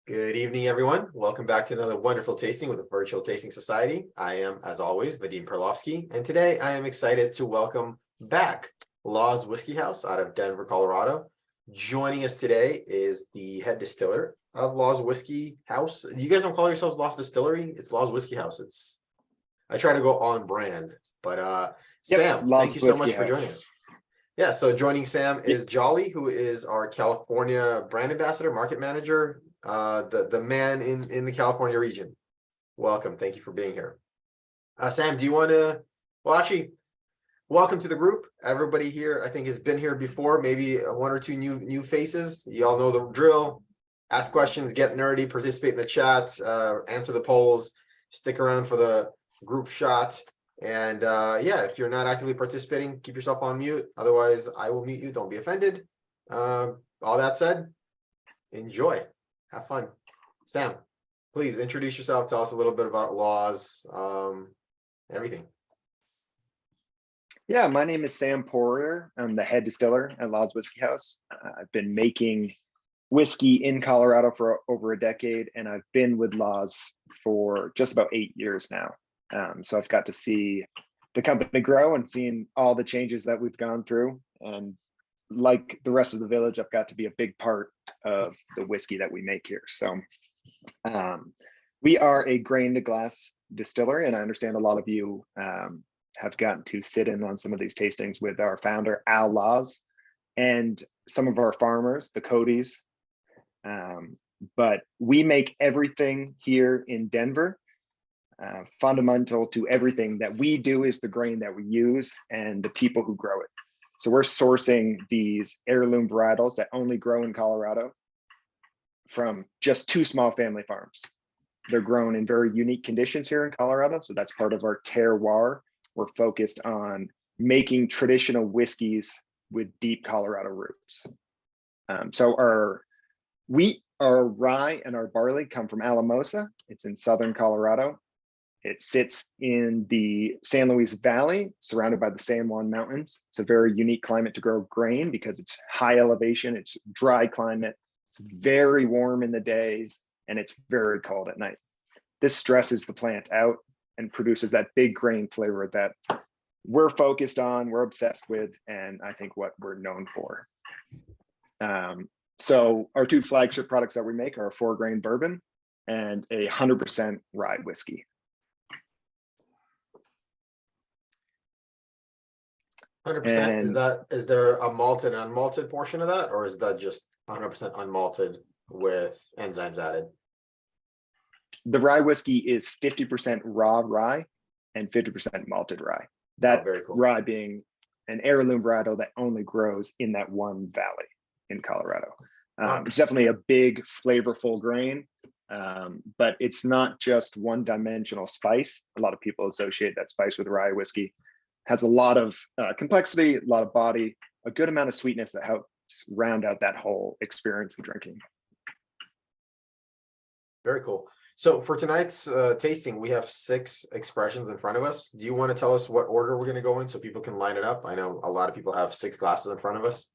Good evening, everyone. Welcome back to another wonderful tasting with the Virtual Tasting Society. I am, as always, Vadim Perlovsky, and today I am excited to welcome back Law's Whiskey House out of Denver, Colorado. Joining us today is the head distiller of Law's Whiskey House. You guys don't call yourselves Law's Distillery? It's Law's Whiskey House. I try to go on brand, but Sam, thank you so much for joining us. Yeah, so joining Sam is Jolly, who is our California brand ambassador, market manager, the man in the California region. Welcome. Thank you for being here. Sam, do you want to, welcome to the group. Everybody here, I think, has been here before, maybe one or two new faces. You all know the drill. Ask questions, get nerdy, participate in the chat, answer the polls, stick around for the group shot. And yeah, if you're not actively participating, keep yourself on mute. Otherwise, I will mute you. Don't be offended. All that said, enjoy. Have fun. Sam, please introduce yourself. Tell us a little bit about Laws, everything. Yeah, my name is Sam Poirier. I'm the head distiller at Law's Whiskey House. I've been making whiskey in Colorado for over a decade, and I've been with Law's for just about 8 years now. So I've got to see the company grow and seeing all the changes that we've gone through. And like the rest of the village, I've got to be a big part of the whiskey that we make here. So we are a grain to glass distillery, and I understand a lot of you have gotten to sit in on some of these tastings with our founder, Al Laws, and some of our farmers, the Codys. But we make everything here in Denver. Fundamental to everything that we do is the grain that we use and the people who grow it. So we're sourcing these heirloom varietals that only grow in Colorado from just 2 small family farms. They're grown in very unique conditions here in Colorado. So that's part of our terroir. We're focused on making traditional whiskeys with deep Colorado roots. So our wheat, our rye, and our barley come from Alamosa. It's in southern Colorado. It sits in the San Luis Valley, surrounded by the San Juan Mountains. It's a very unique climate to grow grain because it's high elevation, it's dry climate, it's very warm in the days, and it's very cold at night. This stresses the plant out and produces that big grain flavor that we're focused on, we're obsessed with, and I think what we're known for. So our 2 flagship products that we make are a 4-grain bourbon and a 100% rye whiskey. 100%. Is there a malted and unmalted portion of that, or is that just 100% unmalted with enzymes added? The rye whiskey is 50% raw rye and 50% malted rye. That very cool. Rye being an heirloom varietal that only grows in that one valley in Colorado. It's definitely a big, flavorful grain, but it's not just one-dimensional spice. A lot of people associate that spice with rye whiskey. Has a lot of complexity, a lot of body, a good amount of sweetness that helps round out that whole experience of drinking. Very cool. So for tonight's tasting, we have 6 expressions in front of us. Do you want to tell us what order we're going to go in so people can line it up? I know a lot of people have 6 glasses in front of us.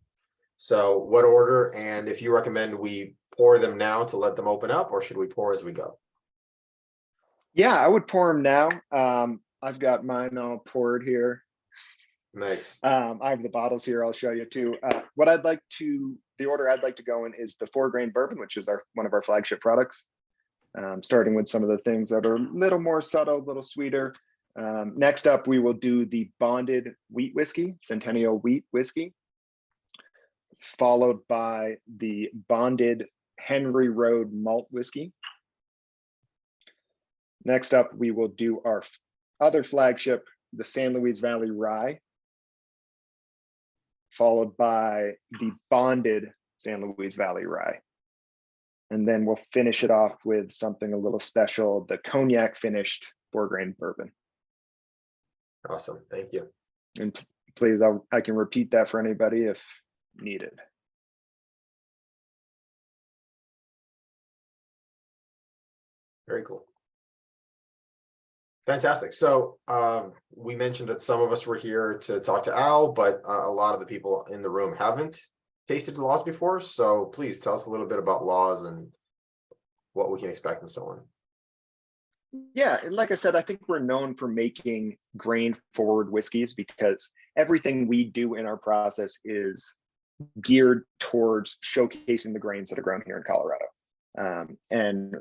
So what order, and if you recommend we pour them now to let them open up, or should we pour as we go? Yeah, I would pour them now. I've got mine all poured here. Nice. I have the bottles here. I'll show you too. The order I'd like to go in is the 4-grain bourbon, which is one of our flagship products. Starting with some of the things that are a little more subtle, a little sweeter. Next up, we will do the bonded wheat whiskey, Centennial wheat whiskey, followed by the bonded Henry Road malt whiskey. Next up, we will do our other flagship, the San Luis Valley rye, followed by the bonded San Luis Valley rye. And then we'll finish it off with something a little special, the cognac finished 4-grain bourbon. Awesome. Thank you. And please, I can repeat that for anybody if needed. Very cool. Fantastic. So we mentioned that some of us were here to talk to Al, but a lot of the people in the room haven't tasted Laws before. So please tell us a little bit about Laws and what we can expect and so on. Yeah, and like I said, I think we're known for making grain forward whiskeys because everything we do in our process is geared towards showcasing the grains that are grown here in Colorado. And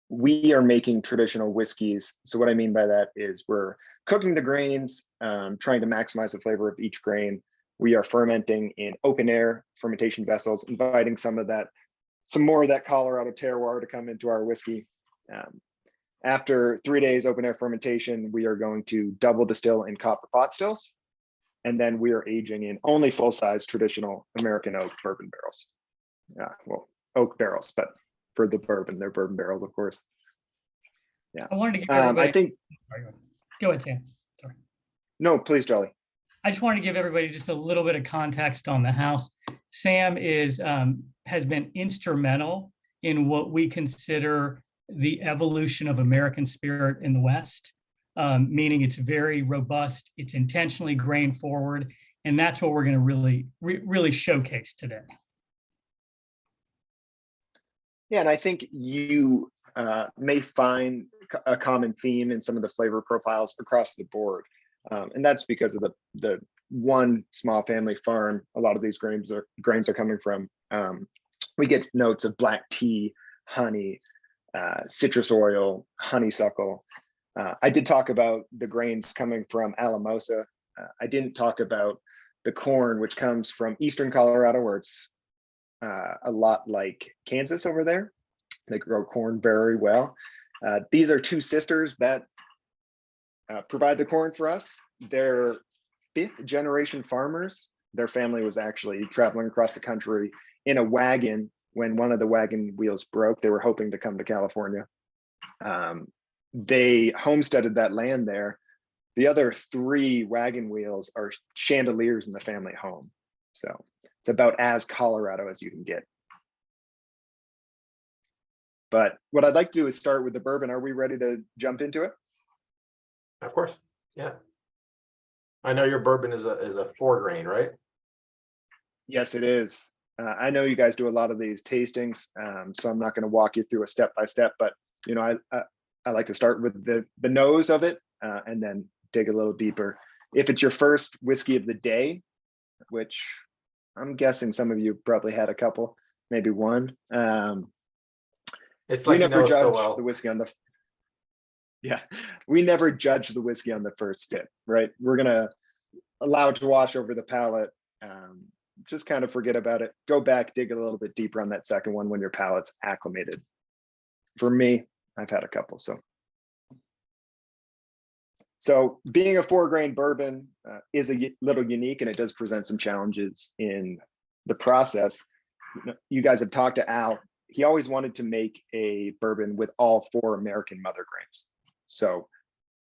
we are making traditional whiskeys. So what I mean by that is we're cooking the grains, trying to maximize the flavor of each grain. We are fermenting in open air fermentation vessels, inviting some more of that Colorado terroir to come into our whiskey. After 3 days open air fermentation, we are going to double distill in copper pot stills. And then we are aging in only full-size traditional American oak bourbon barrels. Well, oak barrels, but for the bourbon, they're bourbon barrels, of course. Yeah. I wanted to give everybody. I think. Go ahead, Sam. Sorry. No, please, Jolly. I just wanted to give everybody just a little bit of context on the house. Sam has been instrumental in what we consider the evolution of American spirit in the West, meaning it's very robust, it's intentionally grain forward, and that's what we're going to really showcase today. Yeah, and I think you may find a common theme in some of the flavor profiles across the board. And that's because of the one small family farm a lot of these grains are coming from. We get notes of black tea, honey, citrus oil, honeysuckle. I did talk about the grains coming from Alamosa. I didn't talk about the corn, which comes from eastern Colorado, where it's a lot like Kansas over there. They grow corn very well. These are two sisters that provide the corn for us. They're 5th generation farmers. Their family was actually traveling across the country in a wagon when one of the wagon wheels broke. They were hoping to come to California. They homesteaded that land there. The other 3 wagon wheels are chandeliers in the family home. So it's about as Colorado as you can get. But what I'd like to do is start with the bourbon. Are we ready to jump into it? Of course. Yeah. I know your bourbon is a 4 grain, right? Yes, it is. I know you guys do a lot of these tastings, so I'm not going to walk you through a step by step, but you know, I like to start with the nose of it and then dig a little deeper. If it's your first whiskey of the day, which I'm guessing some of you probably had a couple, maybe one. It's like we you never know judge so well. the whiskey on the. Yeah, we never judge the whiskey on the first sip, right? We're gonna allow it to wash over the palate. Just kind of forget about it. Go back, dig a little bit deeper on that second one when your palate's acclimated. For me, I've had a couple, so being a 4 grain bourbon is a little unique, and it does present some challenges in the process. You guys have talked to Al. He always wanted to make a bourbon with all 4 American mother grains. So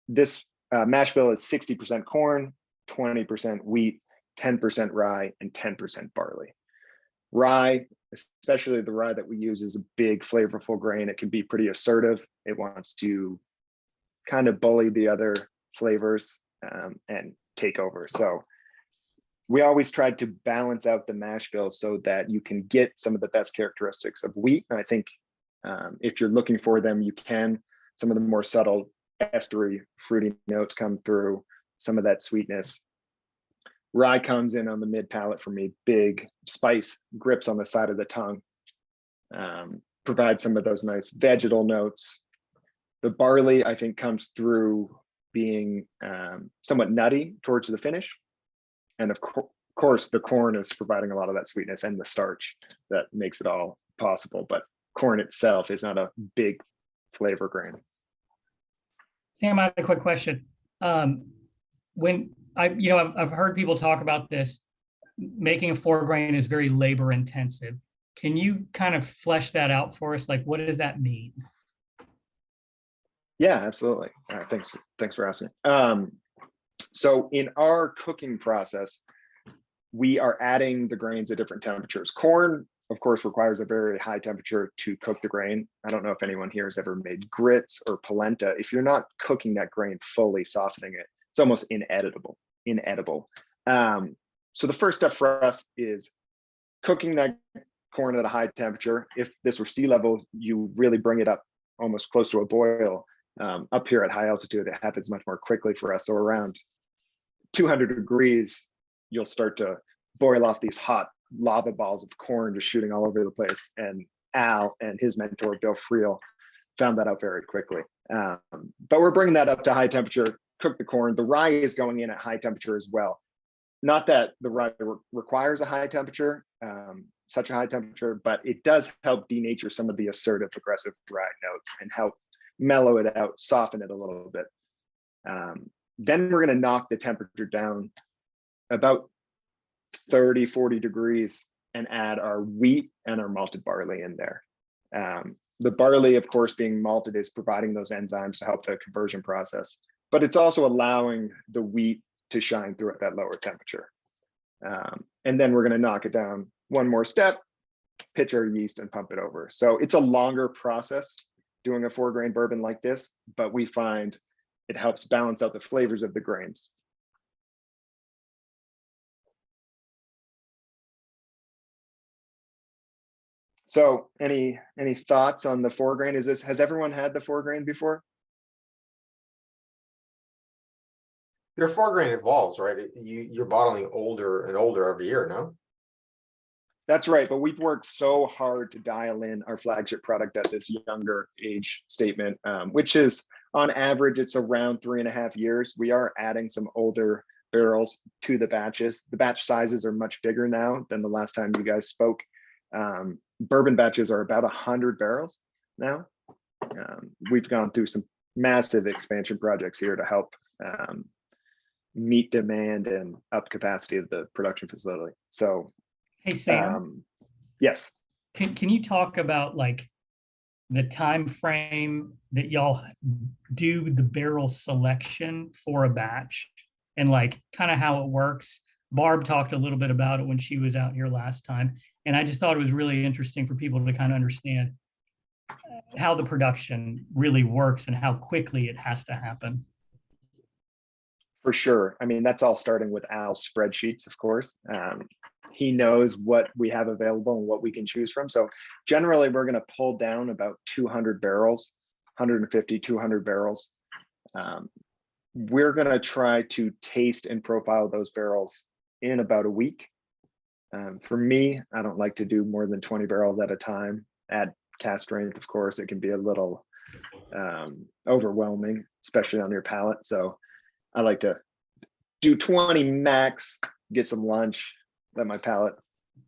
this mash bill is 60% corn, 20% wheat, 10% rye, and 10% barley. Rye, especially the rye that we use, is a big flavorful grain. It can be pretty assertive. It wants to kind of bully the other flavors and take over. So we always tried to balance out the mash bill so that you can get some of the best characteristics of wheat. And I think if you're looking for them, you can. Some of the more subtle estery, fruity notes come through, some of that sweetness. Rye comes in on the mid palate for me, big spice grips on the side of the tongue, provide some of those nice vegetal notes. The barley, I think, comes through being somewhat nutty towards the finish. And of course, the corn is providing a lot of that sweetness and the starch that makes it all possible. But corn itself is not a big flavor grain. Sam, I have a quick question. When I've heard people talk about this, making a 4 grain is very labor intensive. Can you kind of flesh that out for us? Like, what does that mean? Yeah, absolutely. Thanks for asking. So in our cooking process, we are adding the grains at different temperatures. Corn, of course, requires a very high temperature to cook the grain. I don't know if anyone here has ever made grits or polenta. If you're not cooking that grain fully, softening it, it's almost inedible. So the first step for us is cooking that corn at a high temperature. If this were sea level, you really bring it up almost close to a boil. Up here at high altitude, it happens much more quickly for us. So around 200 degrees, you'll start to boil off these hot lava balls of corn just shooting all over the place. And Al and his mentor, Bill Friel, found that out very quickly. But we're bringing that up to high temperature, cook the corn. The rye is going in at high temperature as well. Not that the rye requires a high temperature, such a high temperature, but it does help denature some of the assertive, aggressive rye notes and help mellow it out, soften it a little bit. Then we're going to knock the temperature down about 30, 40 degrees and add our wheat and our malted barley in there. The barley, of course, being malted is providing those enzymes to help the conversion process, but it's also allowing the wheat to shine through at that lower temperature. And then we're going to knock it down one more step, pitch our yeast and pump it over. So it's a longer process doing a 4-grain bourbon like this, but we find it helps balance out the flavors of the grains. So any thoughts on the 4-grain? Has everyone had the 4-grain before? Your 4-grain evolves, right? You're bottling older and older every year, no? That's right, but we've worked so hard to dial in our flagship product at this younger age statement, which is on average, it's around 3.5 years. We are adding some older barrels to the batches. The batch sizes are much bigger now than the last time you guys spoke. Bourbon batches are about 100 barrels now. We've gone through some massive expansion projects here to help meet demand and up capacity of the production facility. So, Hey, Sam, yes. can you talk about like the time frame that y'all do the barrel selection for a batch and like kind of how it works? Barb talked a little bit about it when she was out here last time. And I just thought it was really interesting for people to kind of understand how the production really works and how quickly it has to happen. For sure. I mean, that's all starting with Al's spreadsheets, of course. He knows what we have available and what we can choose from. So generally, we're going to pull down about 200 barrels, 150, 200 barrels. We're going to try to taste and profile those barrels in about a week. For me, I don't like to do more than 20 barrels at a time. At cast strength, of course, it can be a little overwhelming, especially on your palate. So I like to do 20 max, get some lunch, let my palate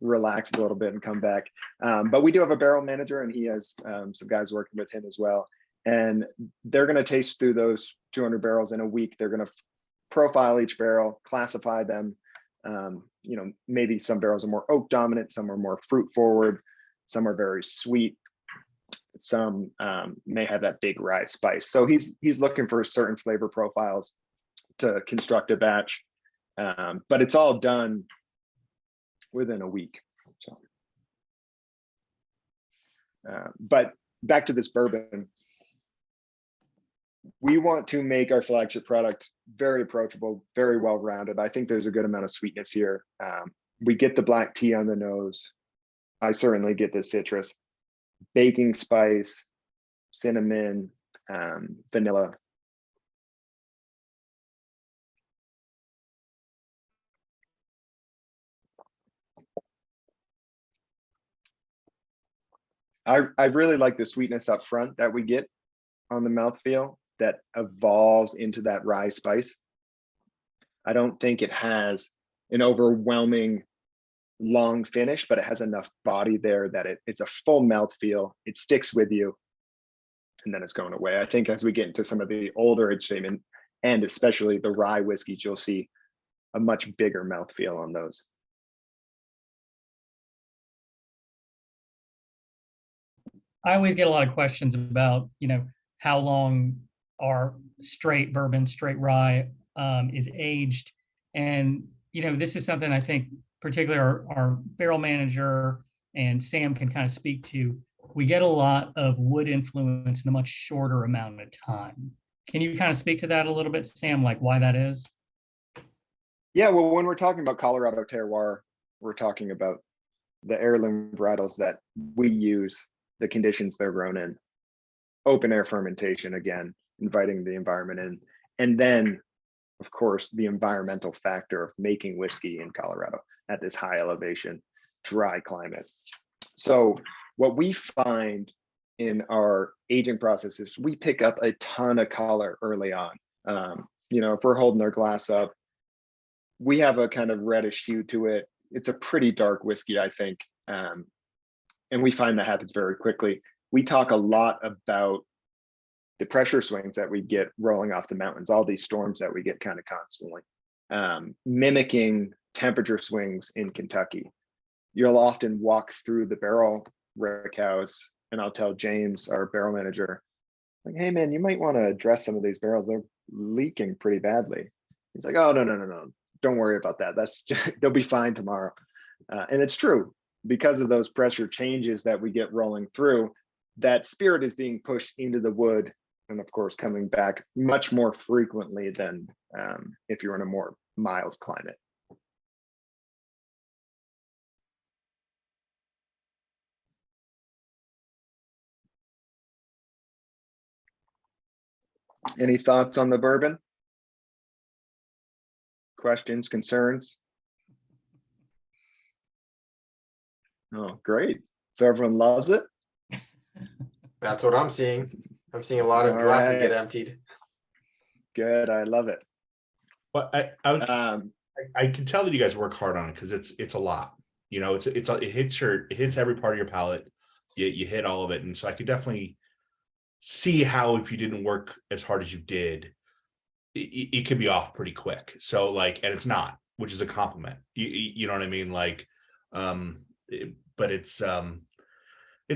relax a little bit and come back. But we do have a barrel manager and he has some guys working with him as well. And they're going to taste through those 200 barrels in a week. They're going to profile each barrel, classify them. Maybe some barrels are more oak dominant, some are more fruit forward, some are very sweet. Some may have that big rye spice. So he's looking for certain flavor profiles to construct a batch, but it's all done within a week. So, but back to this bourbon, we want to make our flagship product very approachable, very well-rounded. I think there's a good amount of sweetness here. We get the black tea on the nose. I certainly get the citrus, baking spice, cinnamon, vanilla. I really like the sweetness up front that we get on the mouthfeel that evolves into that rye spice. I don't think it has an overwhelming long finish, but it has enough body there that it's a full mouthfeel. It sticks with you, and then it's going away. I think as we get into some of the older age statement, and especially the rye whiskeys, you'll see a much bigger mouthfeel on those. I always get a lot of questions about, how long our straight bourbon, straight rye is aged. And, this is something I think particularly our barrel manager and Sam can kind of speak to. We get a lot of wood influence in a much shorter amount of time. Can you kind of speak to that a little bit, Sam, like why that is? Yeah, well, when we're talking about Colorado terroir, we're talking about the heirloom varietals that we use, the conditions they're grown in, open air fermentation again, inviting the environment in, and then of course the environmental factor of making whiskey in Colorado at this high elevation, dry climate. So what we find in our aging process is we pick up a ton of color early on. If we're holding our glass up, we have a kind of reddish hue to it. It's a pretty dark whiskey, I think. And we find that happens very quickly. We talk a lot about the pressure swings that we get rolling off the mountains, all these storms that we get kind of constantly, mimicking temperature swings in Kentucky. You'll often walk through the barrel rick house, and I'll tell James, our barrel manager, like, hey man, you might want to address some of these barrels. They're leaking pretty badly. He's like, oh, no. Don't worry about that. That's just, they'll be fine tomorrow. And it's true, because of those pressure changes that we get rolling through, that spirit is being pushed into the wood, and of course coming back much more frequently than if you're in a more mild climate. Any thoughts on the bourbon? Questions, concerns? Oh, great. So everyone loves it? That's what I'm seeing. I'm seeing a lot of All glasses right. get emptied. Good, I love it. But I can tell that you guys work hard on it, because it's a lot. It hits every part of your palate. You hit all of it, and so I could definitely see how, if you didn't work as hard as you did, it could be off pretty quick. So and it's not, which is a compliment. You know what I mean? But it's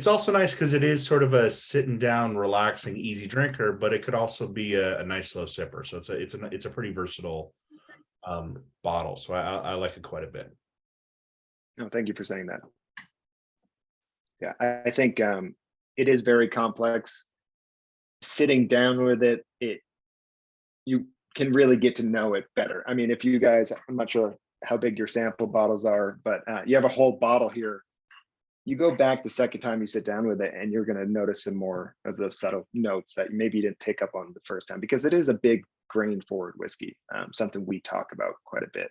also nice because it is sort of a sitting down, relaxing, easy drinker, but it could also be a nice slow sipper. So it's a pretty versatile bottle. So I like it quite a bit. No, thank you for saying that. Yeah, I think it is very complex. Sitting down with it, you can really get to know it better. I mean, if you guys, I'm not sure how big your sample bottles are, but you have a whole bottle here. You go back the second time you sit down with it, and you're going to notice some more of those subtle notes that maybe you didn't pick up on the first time, because it is a big grain forward whiskey, something we talk about quite a bit.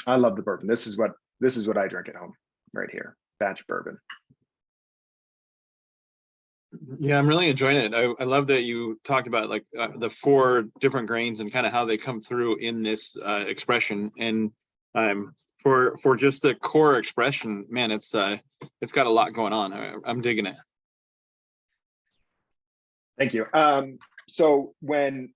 I love the bourbon. This is what I drink at home right here, batch bourbon. Yeah, I'm really enjoying it. I love that you talked about the 4 different grains and kind of how they come through in this expression. And for just the core expression, man, it's got a lot going on. I'm digging it. Thank you. So when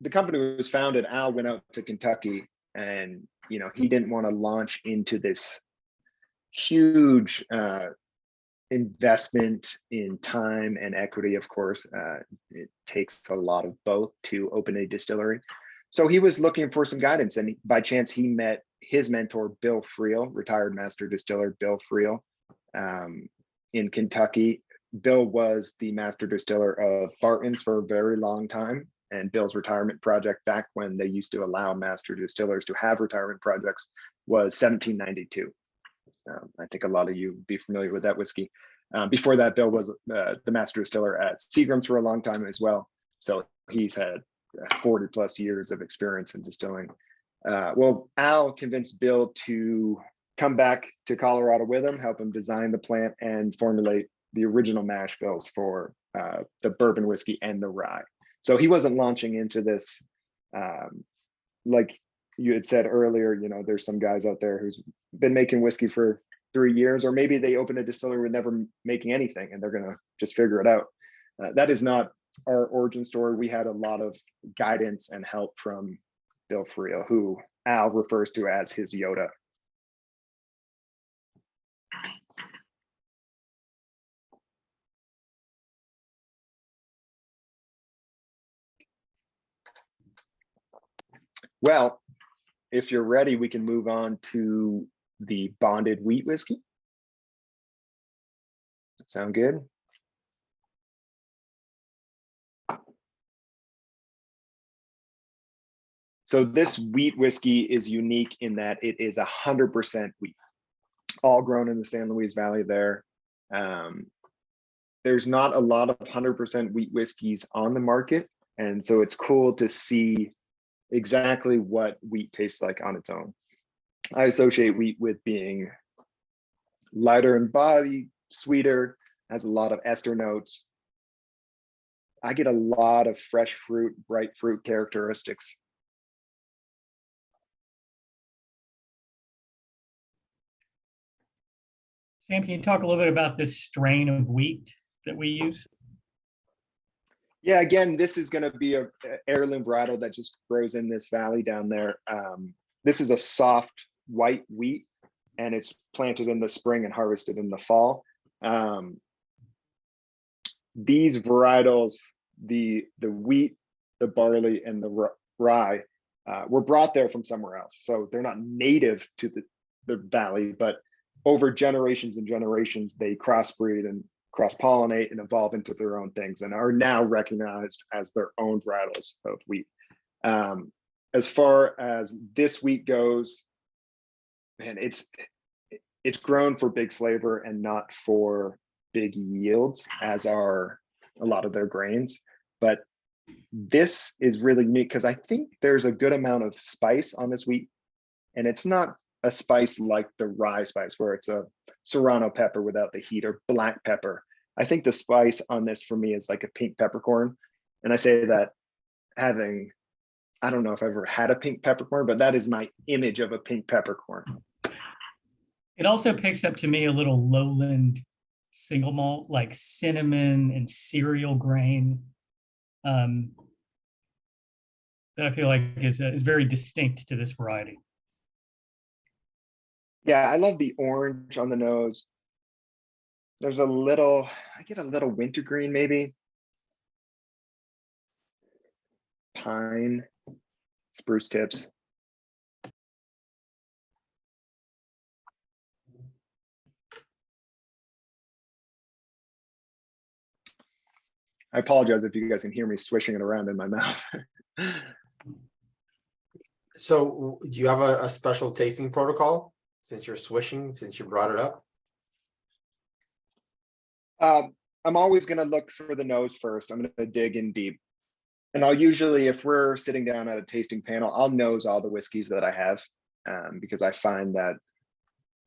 the company was founded, Al went out to Kentucky, and he didn't want to launch into this huge investment in time and equity. Of course, it takes a lot of both to open a distillery. So he was looking for some guidance, and by chance he met his mentor, Bill Friel, retired master distiller Bill Friel, in Kentucky. Bill was the master distiller of Barton's for a very long time, and Bill's retirement project, back when they used to allow master distillers to have retirement projects, was 1792. I think a lot of you be familiar with that whiskey. Before that, Bill was the master distiller at Seagram's for a long time as well. So he's had 40 plus years of experience in distilling. Well, Al convinced Bill to come back to Colorado with him, help him design the plant and formulate the original mash bills for the bourbon whiskey and the rye. So he wasn't launching into this, like you had said earlier, there's some guys out there who's been making whiskey for 3 years, or maybe they open a distillery with never making anything and they're going to just figure it out. That is not our origin story. We had a lot of guidance and help from Bill Friel, who Al refers to as his Yoda. Well, if you're ready, we can move on to the bonded wheat whiskey. Sound good? So this wheat whiskey is unique in that it is 100% wheat, all grown in the San Luis Valley there. There's not a lot of 100% wheat whiskeys on the market. And so it's cool to see exactly what wheat tastes like on its own. I associate wheat with being lighter in body, sweeter, has a lot of ester notes. I get a lot of fresh fruit, bright fruit characteristics. Sam, can you talk a little bit about this strain of wheat that we use? Yeah, again, this is going to be a heirloom varietal that just grows in this valley down there. This is a soft white wheat, and it's planted in the spring and harvested in the fall. These varietals, the wheat, the barley, and the rye, were brought there from somewhere else. So they're not native to the valley, but over generations and generations, they crossbreed and cross-pollinate and evolve into their own things and are now recognized as their own varietals of wheat. As far as this wheat goes, man, it's grown for big flavor and not for big yields, as are a lot of their grains. But this is really neat because I think there's a good amount of spice on this wheat, and it's not a spice like the rye spice where it's a serrano pepper without the heat, or black pepper. I think the spice on this for me is like a pink peppercorn. And I say that having, I don't know if I've ever had a pink peppercorn, but that is my image of a pink peppercorn. It also picks up to me a little lowland single malt, like cinnamon and cereal grain, that I feel like is very distinct to this variety. Yeah, I love the orange on the nose. There's a little, I get a little wintergreen maybe. Pine, spruce tips. I apologize if you guys can hear me swishing it around in my mouth. So do you have a special tasting protocol since you're swishing, since you brought it up? I'm always going to look for the nose first. I'm going to dig in deep. And I'll usually, if we're sitting down at a tasting panel, I'll nose all the whiskeys that I have, because I find that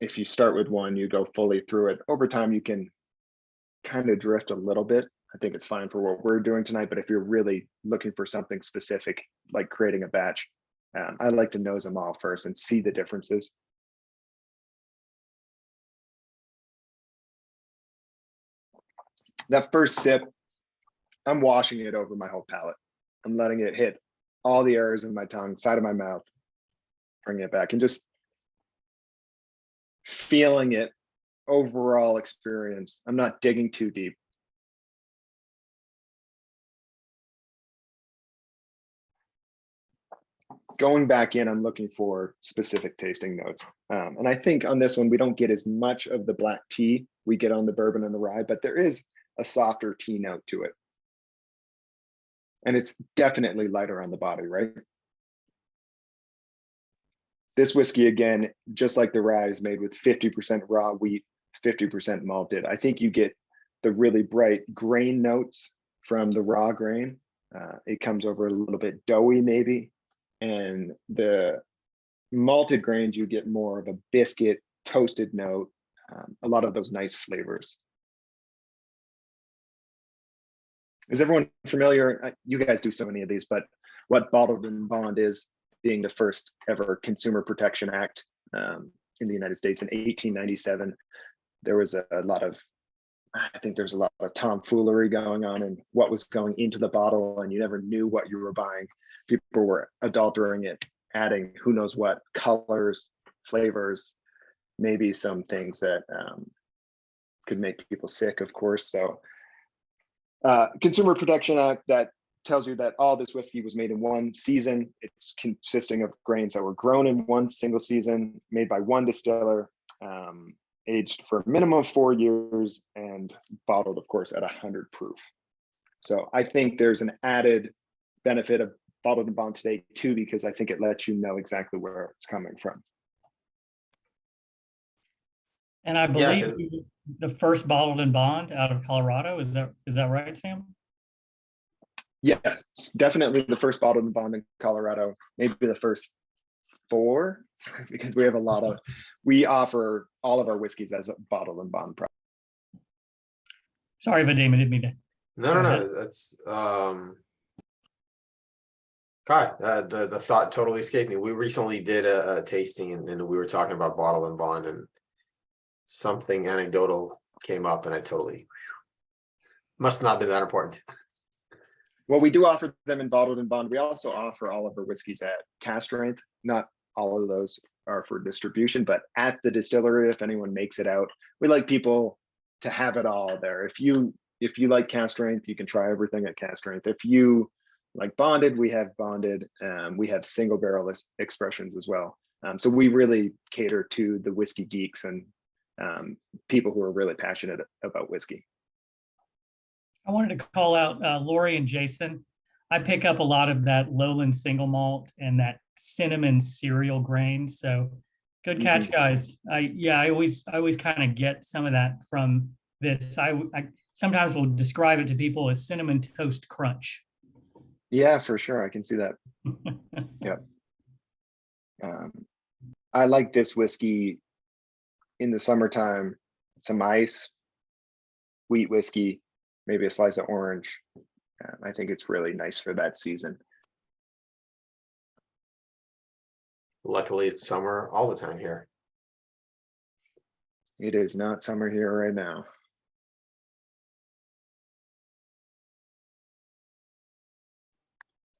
if you start with one, you go fully through it. Over time, you can kind of drift a little bit. I think it's fine for what we're doing tonight, but if you're really looking for something specific, like creating a batch, I like to nose them all first and see the differences. That first sip, I'm washing it over my whole palate. I'm letting it hit all the areas in my tongue, side of my mouth, bringing it back and just feeling it, overall experience. I'm not digging too deep. Going back in, I'm looking for specific tasting notes. And I think on this one, we don't get as much of the black tea we get on the bourbon and the rye, but there is a softer tea note to it. And it's definitely lighter on the body, right? This whiskey, again, just like the rye, is made with 50% raw wheat, 50% malted. I think you get the really bright grain notes from the raw grain. It comes over a little bit doughy maybe. And the malted grains, you get more of a biscuit, toasted note, a lot of those nice flavors. Is everyone familiar? You guys do so many of these, but what bottled in bond is, being the first ever Consumer Protection Act in the United States in 1897. There was a lot of, I think there's a lot of tomfoolery going on and what was going into the bottle, and you never knew what you were buying. People were adulterating it, adding who knows what colors, flavors, maybe some things that could make people sick, of course. So Consumer Protection Act that tells you that all this whiskey was made in one season. It's consisting of grains that were grown in one single season, made by one distiller, aged for a minimum of 4 years, and bottled, of course, at 100 proof. So I think there's an added benefit of bottled and bond today too, because I think it lets you know exactly where it's coming from. And I Yeah, believe 'cause- you were the first bottled and bond out of Colorado. Is that right, Sam? Yes, definitely the first bottled and bond in Colorado, maybe the first 4, because we have a lot of, we offer all of our whiskeys as a bottled and bond product. Sorry, Vadim, I didn't mean to. No, Go no, ahead. no, that's, God, the thought totally escaped me. We recently did a tasting and we were talking about bottle and bond and something anecdotal came up and I totally must not be that important. Well, we do offer them in bottled and bond. We also offer all of our whiskeys at cask strength. Not all of those are for distribution, but at the distillery, if anyone makes it out, we like people to have it all there. If you like cask strength, you can try everything at cask strength. If you like bonded, we have bonded. We have single barrel expressions as well. So we really cater to the whiskey geeks and people who are really passionate about whiskey. I wanted to call out Lori and Jason. I pick up a lot of that lowland single malt and that cinnamon cereal grain. So good catch, guys. I always kind of get some of that from this. I sometimes will describe it to people as cinnamon toast crunch. Yeah, for sure. I can see that. Yeah. I like this whiskey in the summertime. Some ice, wheat whiskey, maybe a slice of orange. I think it's really nice for that season. Luckily, it's summer all the time here. It is not summer here right now.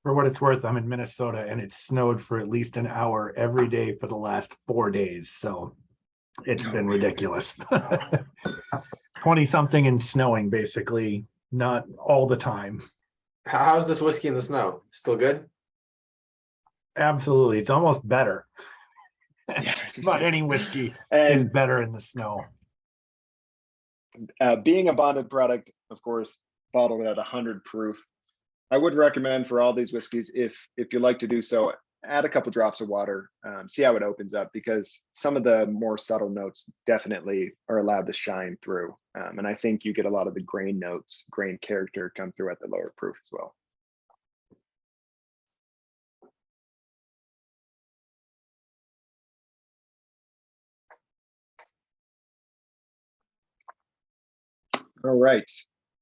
For what it's worth, I'm in Minnesota and it snowed for at least an hour every day for the last 4 days. So it's been ridiculous. 20 something and snowing, basically, not all the time. How's this whiskey in the snow? Still good? Absolutely. It's almost better. Yeah. But any whiskey is And better in the snow. being a bonded product, of course, bottled at 100 proof, I would recommend for all these whiskeys, if you like to do so, add a couple drops of water, see how it opens up, because some of the more subtle notes definitely are allowed to shine through. And I think you get a lot of the grain notes, grain character come through at the lower proof as well. All right,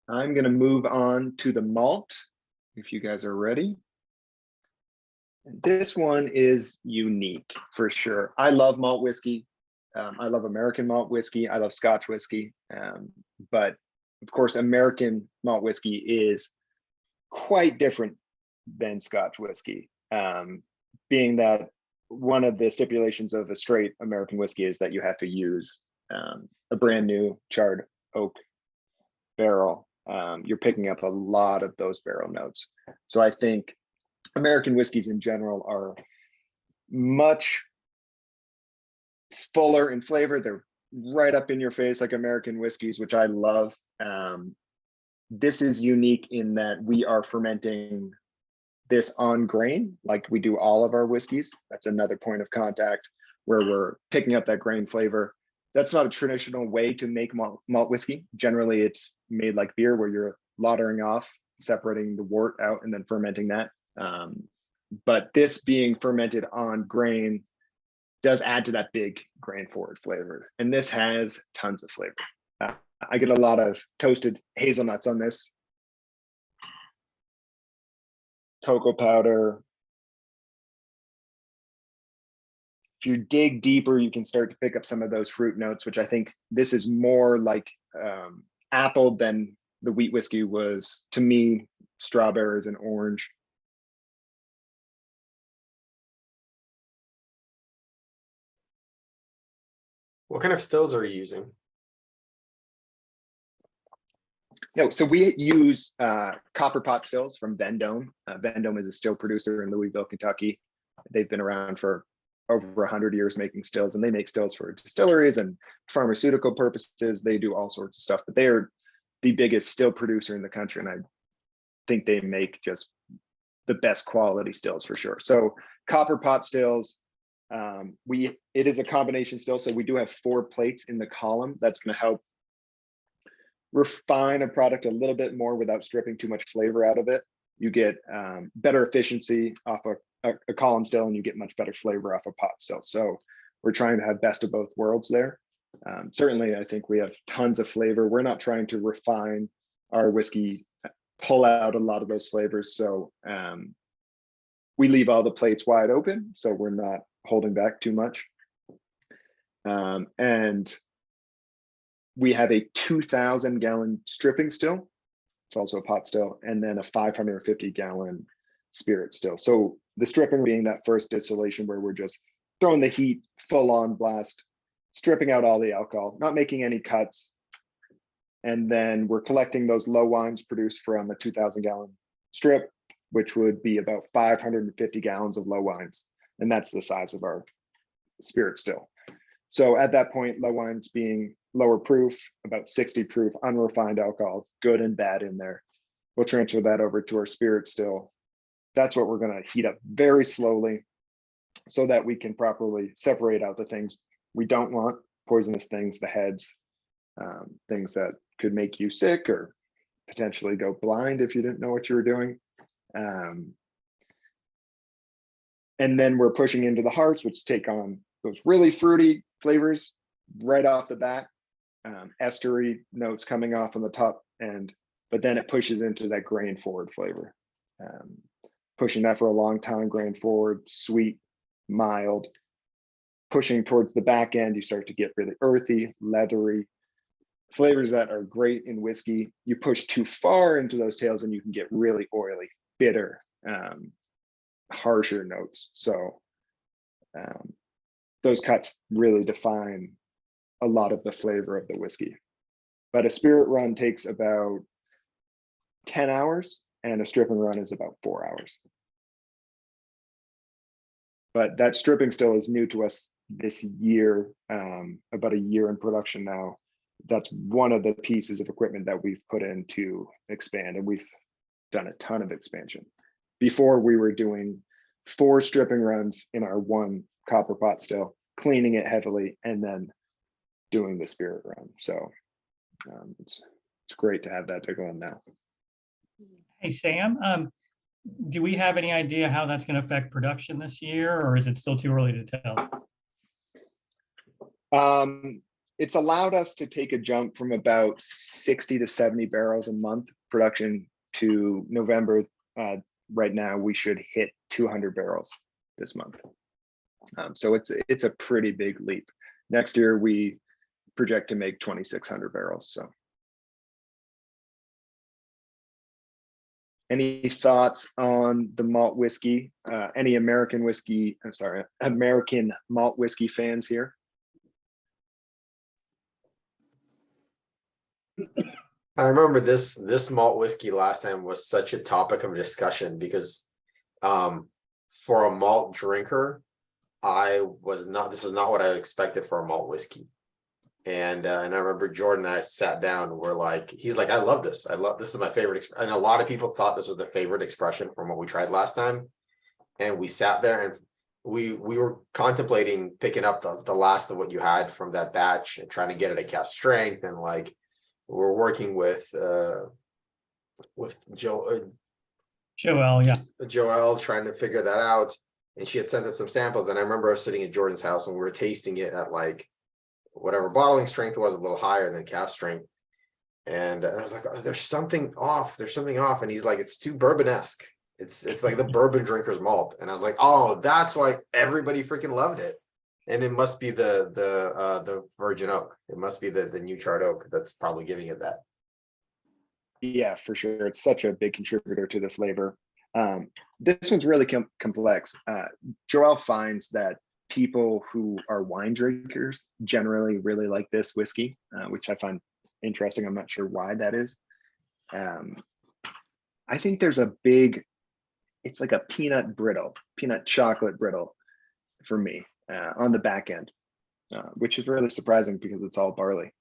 I'm going to move on to the malt, if you guys are ready. This one is unique for sure. I love malt whiskey. I love American malt whiskey. I love Scotch whiskey. But of course, American malt whiskey is quite different than Scotch whiskey. Being that one of the stipulations of a straight American whiskey is that you have to use a brand new charred oak barrel. You're picking up a lot of those barrel notes. So I think American whiskeys in general are much fuller in flavor. They're right up in your face like American whiskeys, which I love. This is unique in that we are fermenting this on grain like we do all of our whiskeys. That's another point of contact where we're picking up that grain flavor. That's not a traditional way to make malt whiskey. Generally, it's made like beer where you're lautering off, separating the wort out and then fermenting that. But this being fermented on grain does add to that big grain forward flavor. And this has tons of flavor. I get a lot of toasted hazelnuts on this. Cocoa powder. If you dig deeper, you can start to pick up some of those fruit notes, which I think this is more like apple than the wheat whiskey was to me, strawberries and orange. What kind of stills are you using? No, so we use copper pot stills from Vendome. Vendome is a still producer in Louisville, Kentucky. They've been around for over 100 years making stills, and they make stills for distilleries and pharmaceutical purposes. They do all sorts of stuff, but they are the biggest still producer in the country, and I think they make just the best quality stills for sure. So copper pot stills, it is a combination still. So we do have 4 plates in the column. That's going to help refine a product a little bit more without stripping too much flavor out of it. You get better efficiency off a column still, and you get much better flavor off a pot still. So we're trying to have best of both worlds there. Certainly, I think we have tons of flavor. We're not trying to refine our whiskey, pull out a lot of those flavors. So we leave all the plates wide open, so we're not holding back too much. And we have a 2,000 gallon stripping still. It's also a pot still, and then a 550 gallon spirit still. So the stripping being that first distillation where we're just throwing the heat full on blast, stripping out all the alcohol, not making any cuts. And then we're collecting those low wines produced from a 2,000 gallon strip, which would be about 550 gallons of low wines. And that's the size of our spirit still. So at that point, low wines being lower proof, about 60 proof, unrefined alcohol, good and bad in there. We'll transfer that over to our spirit still. That's what we're going to heat up very slowly so that we can properly separate out the things we don't want, poisonous things, the heads, things that could make you sick or potentially go blind if you didn't know what you were doing. And then we're pushing into the hearts, which take on those really fruity flavors right off the bat, estery notes coming off on the top end, but then it pushes into that grain forward flavor. Pushing that for a long time, grain forward, sweet, mild. Pushing towards the back end, you start to get really earthy, leathery flavors that are great in whiskey. You push too far into those tails and you can get really oily, bitter, harsher notes. So those cuts really define a lot of the flavor of the whiskey. But a spirit run takes about 10 hours and a stripping run is about 4 hours. But that stripping still is new to us this year, about a year in production now. That's one of the pieces of equipment that we've put in to expand, and we've done a ton of expansion. Before we were doing 4 stripping runs in our 1 copper pot still, cleaning it heavily, and then doing the spirit run. So it's great to have that to go on now. Hey, Sam, do we have any idea how that's going to affect production this year, or is it still too early to tell? It's allowed us to take a jump from about 60 to 70 barrels a month production to November. Right now, we should hit 200 barrels this month. So it's a pretty big leap. Next year, we project to make 2,600 barrels. So, any thoughts on the malt whiskey? Any American malt whiskey fans here? I remember this malt whiskey last time was such a topic of discussion because for a malt drinker, this is not what I expected for a malt whiskey. And I remember Jordan and I sat down and we're like, he's like, I love this. This is my favorite. And a lot of people thought this was their favorite expression from what we tried last time. And we sat there and we were contemplating picking up the last of what you had from that batch and trying to get it at cast strength. And like, we're working with Joelle, yeah. Joelle trying to figure that out. And she had sent us some samples. And I remember I was sitting at Jordan's house and we were tasting it at like, whatever bottling strength was, a little higher than cast strength. And I was like, oh, there's something off. And he's like, it's too bourbon-esque. It's like the bourbon drinker's malt. And I was like, oh, that's why everybody freaking loved it. And it must be the virgin oak. It must be the new charred oak that's probably giving it that. Yeah, for sure. It's such a big contributor to the flavor. This one's really complex. Joelle finds that people who are wine drinkers generally really like this whiskey, which I find interesting. I'm not sure why that is. I think there's it's like a peanut chocolate brittle for me on the back end, which is really surprising because it's all barley.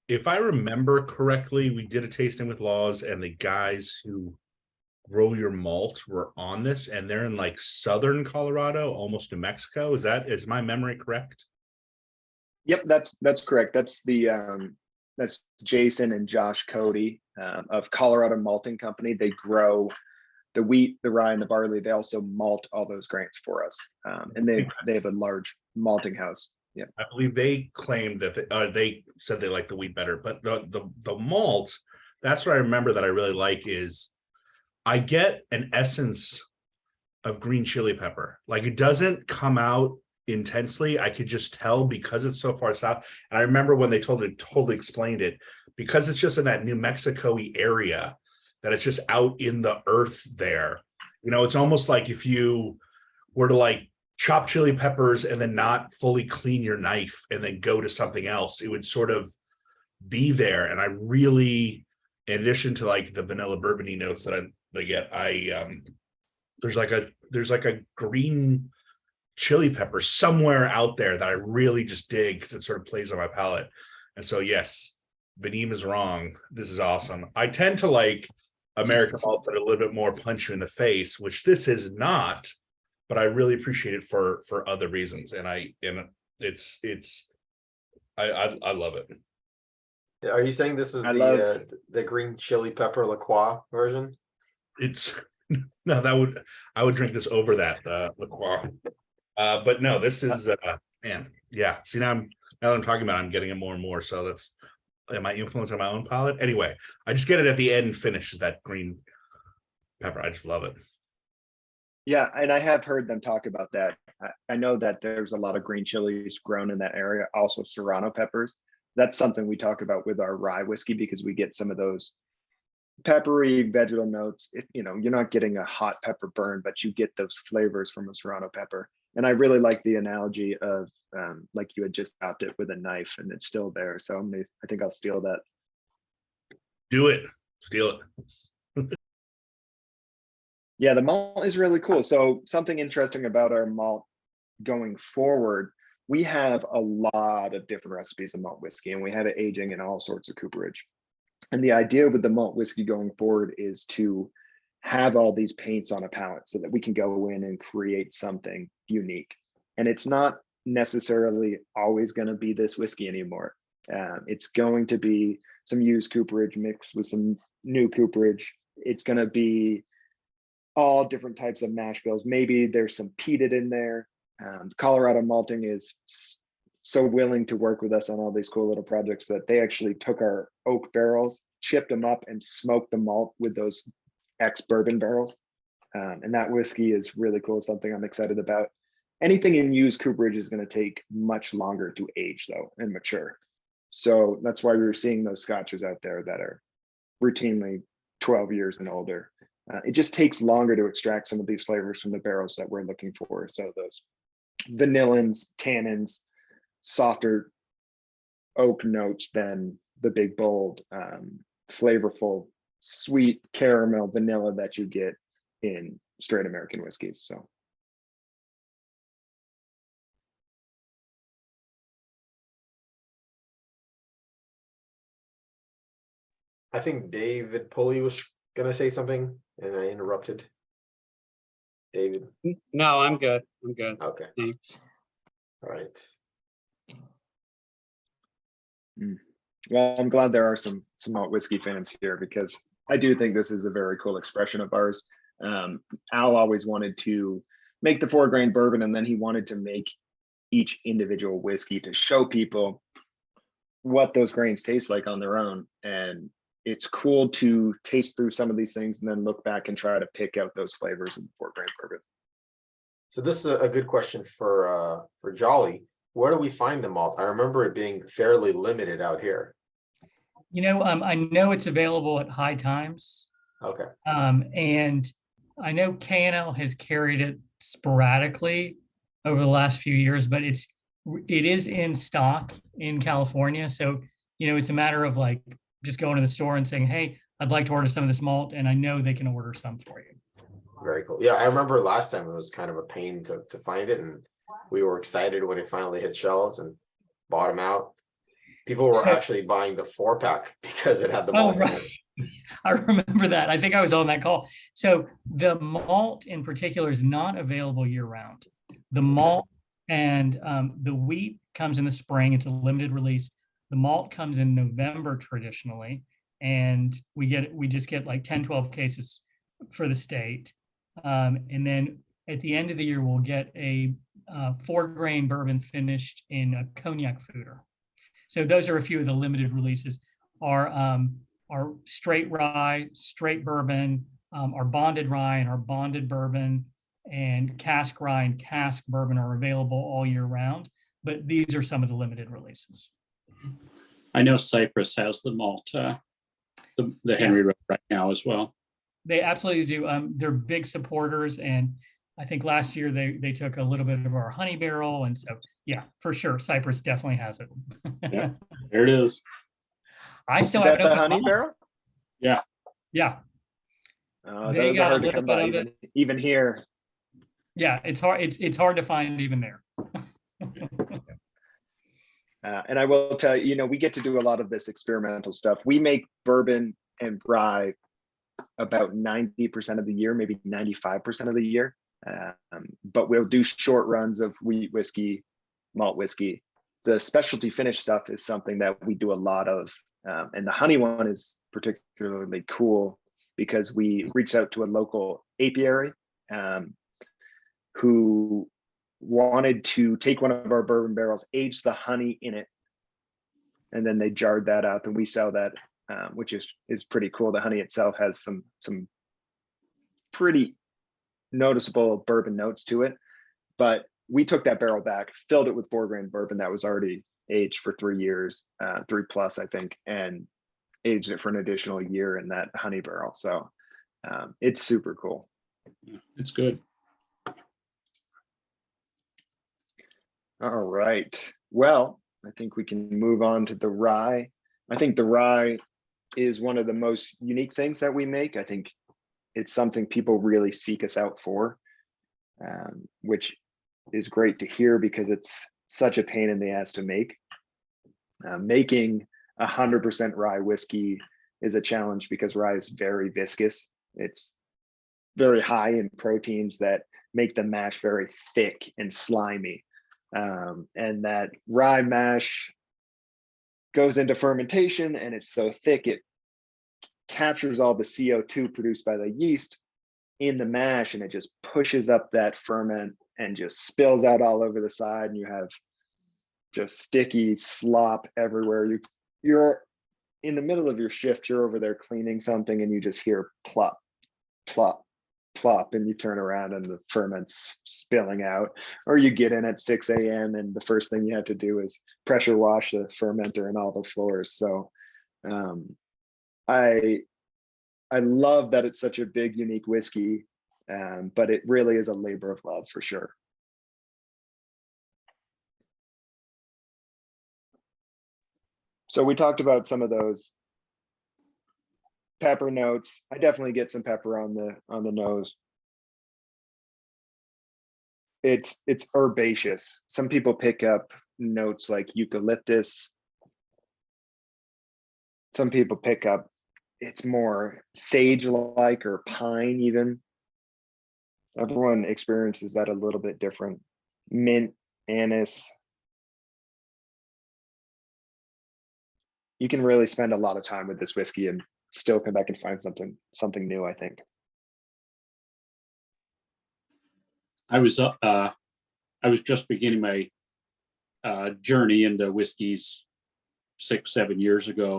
if I remember correctly, we did a tasting with Laws, and the guys who grow your malt were on this, and they're in like southern Colorado, almost New Mexico. Is my memory correct? Yep, that's correct. That's Jason and Josh Cody of Colorado Malting Company. They grow the wheat, the rye, and the barley. They also malt all those grains for us, and they have a large malting house. Yeah, I believe they claimed that they said they like the wheat better, but the malt, that's what I remember that I really like is I get an essence of green chili pepper. Like it doesn't come out intensely. I could just tell because it's so far south. And I remember when they totally explained it, because it's just in that New Mexico-y area, that it's just out in the earth there. You know, it's almost like if you were to like chop chili peppers and then not fully clean your knife and then go to something else, it would sort of be there. And I really, in addition to like the vanilla bourbony notes that I get, there's like a green chili pepper somewhere out there that I really just dig because it sort of plays on my palate. And so yes, Vadim is wrong. This is awesome. I tend to like American malt that are a little bit more punch you in the face, which this is not, but I really appreciate it for other reasons. And I love it. Are you saying this is the green chili pepper La Croix version? It's no, I would drink this over that La Croix. But no, this is man, yeah. See, now that I'm talking about it, I'm getting it more and more. So that's, am I influencing my own palate? Anyway, I just get it at the end finish, is that green pepper. I just love it. yeah, and I have heard them talk about that. I know that there's a lot of green chilies grown in that area, also serrano peppers. That's something we talk about with our rye whiskey because we get some of those peppery vegetal notes. You know, you're not getting a hot pepper burn, but you get those flavors from a serrano pepper. And I really like the analogy of like you had just chopped it with a knife and it's still there. So I think I'll steal that. Do it. Steal it. Yeah, the malt is really cool. So something interesting about our malt going forward, we have a lot of different recipes of malt whiskey, and we have it aging in all sorts of cooperage. And the idea with the malt whiskey going forward is to have all these paints on a palate so that we can go in and create something unique. And it's not necessarily always going to be this whiskey anymore. It's going to be some used cooperage mixed with some new cooperage. It's going to be all different types of mash bills. Maybe there's some peated in there. Colorado Malting is so willing to work with us on all these cool little projects that they actually took our oak barrels, chipped them up, and smoked the malt with those ex-bourbon barrels. And that whiskey is really cool, something I'm excited about. Anything in used cooperage is going to take much longer to age, though, and mature. So that's why we were seeing those scotches out there that are routinely 12 years and older. It just takes longer to extract some of these flavors from the barrels that we're looking for. So those vanillins, tannins, softer oak notes than the big, bold, flavorful, sweet caramel vanilla that you get in straight American whiskeys. So. I think David Pulley was gonna say something and I interrupted. David. No, I'm good. I'm good. Okay. Thanks. All right. Well, I'm glad there are some malt whiskey fans here because I do think this is a very cool expression of ours. Al always wanted to make the 4-grain bourbon, and then he wanted to make each individual whiskey to show people what those grains taste like on their own. And it's cool to taste through some of these things and then look back and try to pick out those flavors in the 4-grain bourbon. So this is a good question for Jolly. Where do we find the malt? I remember it being fairly limited out here. You know, I know it's available at High Times. Okay. And I know K&L has carried it sporadically over the last few years, but it is in stock in California. So, you know, it's a matter of like just going to the store and saying, hey, I'd like to order some of this malt, and I know they can order some for you. Very cool. Yeah, I remember last time it was kind of a pain to find it, and we were excited when it finally hit shelves and bought them out. People were So- actually buying the 4-pack because it had the Oh, malt in right. it. I remember that. I think I was on that call. So the malt in particular is not available year round. The malt and the wheat comes in the spring. It's a limited release. The malt comes in November traditionally, and we just get like 10, 12 cases for the state. And then at the end of the year, we'll get a 4-grain bourbon finished in a cognac foeder. So those are a few of the limited releases. Our straight rye, straight bourbon, our bonded rye and our bonded bourbon, and cask rye and cask bourbon are available all year round, but these are some of the limited releases. I know Cyprus has the malt, the Henry Road right now as well. They absolutely do. They're big supporters, and I think last year they took a little bit of our honey barrel, and so yeah, for sure, Cyprus definitely has it. Yeah. There it is. I Is still that have the honey barrel? Yeah, They Those got are a hard to little come by, bit of even here. yeah. It's hard. It's hard to find even there. And I will tell you, we get to do a lot of this experimental stuff. We make bourbon and rye about 90% of the year, maybe 95% of the year. But we'll do short runs of wheat whiskey, malt whiskey. The specialty finish stuff is something that we do a lot of. And the honey one is particularly cool because we reached out to a local apiary who wanted to take one of our bourbon barrels, age the honey in it, and then they jarred that up, and we sell that, which is pretty cool. The honey itself has some pretty noticeable bourbon notes to it, but we took that barrel back, filled it with 4-grain bourbon that was already aged for 3 years, 3+ I think, and aged it for an additional year in that honey barrel. So it's super cool. It's good. All right. Well, I think we can move on to the rye. I think the rye is one of the most unique things that we make. I think it's something people really seek us out for, which is great to hear because it's such a pain in the ass to make. Making 100% rye whiskey is a challenge because rye is very viscous. It's very high in proteins that make the mash very thick and slimy. And that rye mash goes into fermentation and it's so thick it captures all the CO2 produced by the yeast in the mash, and it just pushes up that ferment and just spills out all over the side, and you have just sticky slop everywhere. You're in the middle of your shift, you're over there cleaning something, and you just hear plop, plop, plop, and you turn around and the ferment's spilling out. Or you get in at 6 a.m. and the first thing you have to do is pressure wash the fermenter and all the floors. So I love that it's such a big, unique whiskey, but it really is a labor of love for sure. So we talked about some of those pepper notes. I definitely get some pepper on the nose. It's herbaceous. Some people pick up notes like eucalyptus. Some people pick up, it's more sage-like or pine even. Everyone experiences that a little bit different. Mint, anise. You can really spend a lot of time with this whiskey and still come back and find something new, I think. I was just beginning my journey into whiskeys 5, 6, 7 years ago.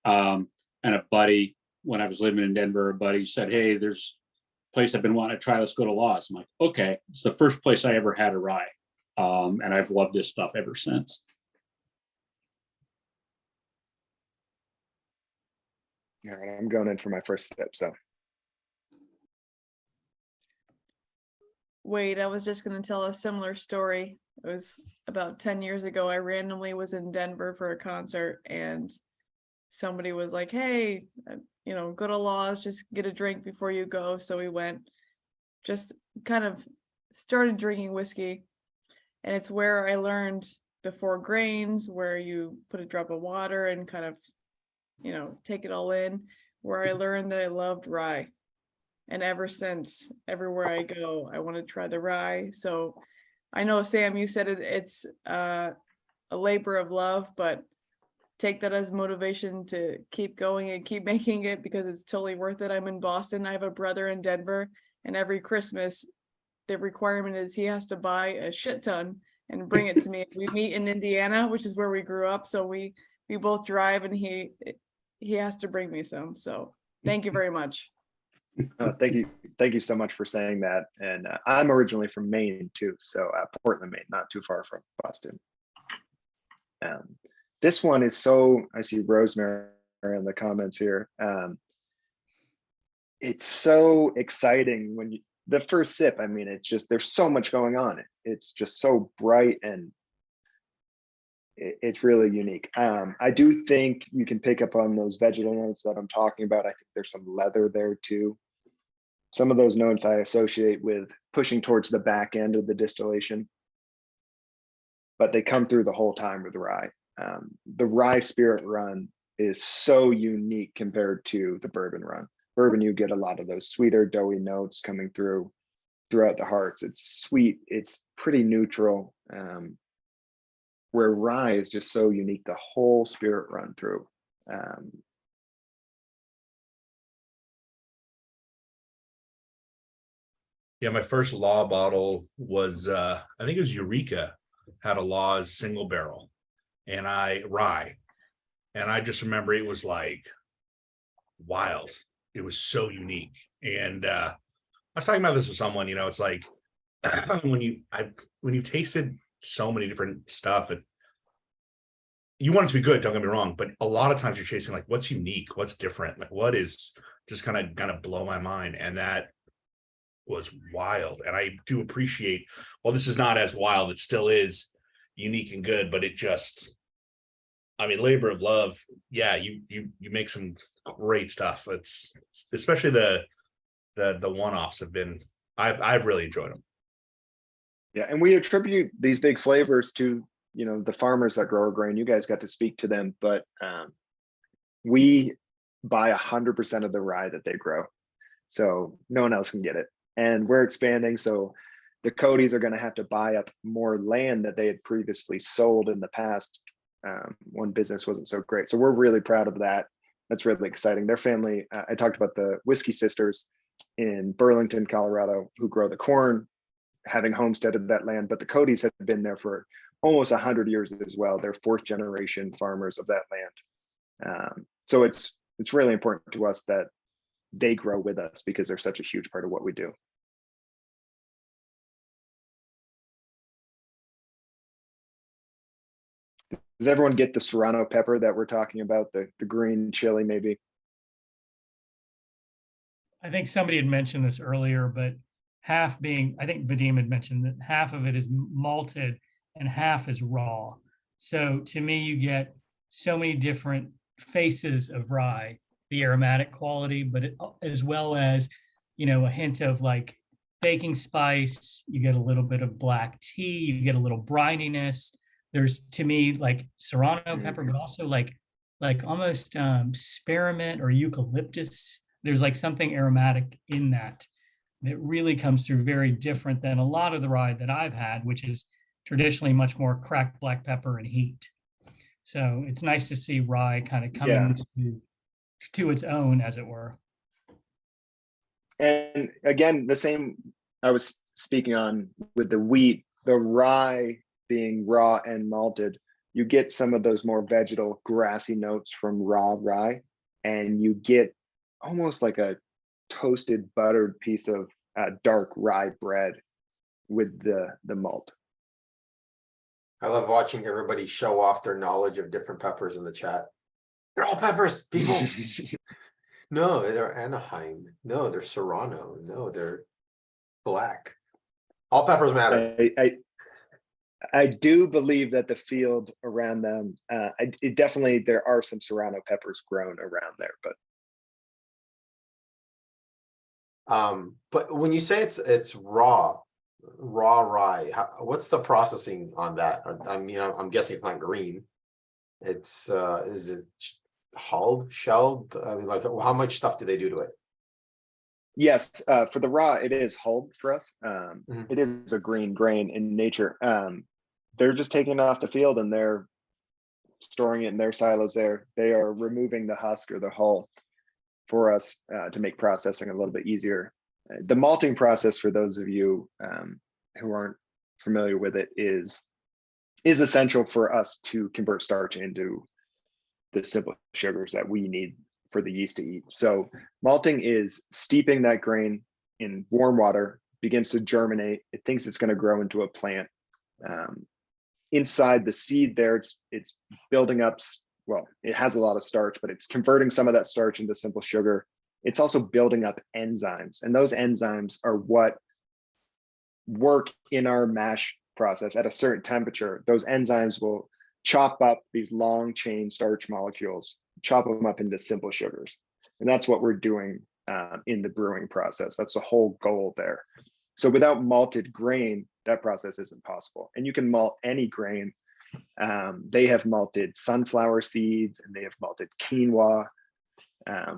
And a buddy, when I was living in Denver, a buddy said, "Hey, there's a place I've been wanting to try. Let's go to Laws." I'm like, "Okay." It's the first place I ever had a rye. And I've loved this stuff ever since. All right, I'm going in for my first sip, so. Wait, I was just going to tell a similar story. It was about 10 years ago. I randomly was in Denver for a concert and somebody was like, "Hey, go to Laws, just get a drink before you go." So we went, just kind of started drinking whiskey. And it's where I learned the 4 grains where you put a drop of water and kind of, take it all in, where I learned that I loved rye. And ever since, everywhere I go, I want to try the rye. So I know, Sam, you said it's a labor of love, but take that as motivation to keep going and keep making it, because it's totally worth it. I'm in Boston. I have a brother in Denver, and every Christmas, the requirement is he has to buy a shit ton and bring it to me. We meet in Indiana, which is where we grew up. So we both drive, and he has to bring me some. So thank you very much. Thank you so much for saying that. And I'm originally from Maine too, so Portland, Maine, not too far from Boston. This one is so, I see Rosemary in the comments here. It's so exciting when the first sip, I mean, it's just, there's so much going on. It's just so bright, and it's really unique. I do think you can pick up on those vegetal notes that I'm talking about. I think there's some leather there too. Some of those notes I associate with pushing towards the back end of the distillation, but they come through the whole time with rye. The rye spirit run is so unique compared to the bourbon run. Bourbon, you get a lot of those sweeter, doughy notes coming through throughout the hearts. It's sweet, it's pretty neutral. Where rye is just so unique, the whole spirit run through. Yeah, my first Law bottle was I think it was Eureka, had a Law's single barrel, and rye. And I just remember it was like wild. It was so unique. And I was talking about this with someone, it's like when you've tasted so many different stuff, you want it to be good, don't get me wrong, but a lot of times you're chasing like what's unique, what's different, like what is just kind of blow my mind. And that was wild. And I do appreciate, well, this is not as wild, it still is unique and good, but it just, I mean, labor of love. Yeah, you make some great stuff. It's especially the one-offs have been, I've really enjoyed them. Yeah, and we attribute these big flavors to the farmers that grow our grain. You guys got to speak to them, but we buy 100% of the rye that they grow, so no one else can get it. And we're expanding, so the Codys are going to have to buy up more land that they had previously sold in the past when business wasn't so great. So we're really proud of that. That's really exciting. Their family, I talked about the Whiskey Sisters in Burlington, Colorado, who grow the corn, having homesteaded that land, but the Codys have been there for almost 100 years as well. They're 4th generation farmers of that land. So it's really important to us that they grow with us, because they're such a huge part of what we do. Does everyone get the serrano pepper that we're talking about? The green chili, maybe? I think somebody had mentioned this earlier, but half being, I think Vadim had mentioned that half of it is malted and half is raw. So to me, you get so many different faces of rye, the aromatic quality, but as well as, a hint of like baking spice. You get a little bit of black tea, you get a little brininess. There's, to me, like serrano pepper, but also like almost spearmint or eucalyptus. There's like something aromatic in that really comes through, very different than a lot of the rye that I've had, which is traditionally much more cracked black pepper and heat. So it's nice to see rye kind of coming to its own, as it were. And again, the same I was speaking on with the wheat, the rye being raw and malted, you get some of those more vegetal grassy notes from raw rye, and you get almost like a toasted buttered piece of dark rye bread with the malt. I love watching everybody show off their knowledge of different peppers in the chat. They're all peppers, people. No, they're Anaheim. No, they're Serrano. No, they're black. All peppers matter. I do believe that the field around them, it definitely, there are some Serrano peppers grown around there, but when you say it's raw, raw rye, what's the processing on that? I mean, I'm guessing it's not green. It's is it hulled, shelled? I mean, like, how much stuff do they do to it? Yes, for the raw, it is hulled for us. Mhm. It is a green grain in nature. They're just taking it off the field and they're storing it in their silos there. They are removing the husk or the hull for us to make processing a little bit easier. The malting process, for those of you who aren't familiar with it, is essential for us to convert starch into the simple sugars that we need for the yeast to eat. So malting is steeping that grain in warm water, begins to germinate. It thinks it's going to grow into a plant. Inside the seed there, it's building up, well, it has a lot of starch, but it's converting some of that starch into simple sugar. It's also building up enzymes, and those enzymes are what work in our mash process at a certain temperature. Those enzymes will chop up these long chain starch molecules, chop them up into simple sugars. And that's what we're doing in the brewing process. That's the whole goal there. So without malted grain, that process isn't possible. And you can malt any grain. They have malted sunflower seeds and they have malted quinoa,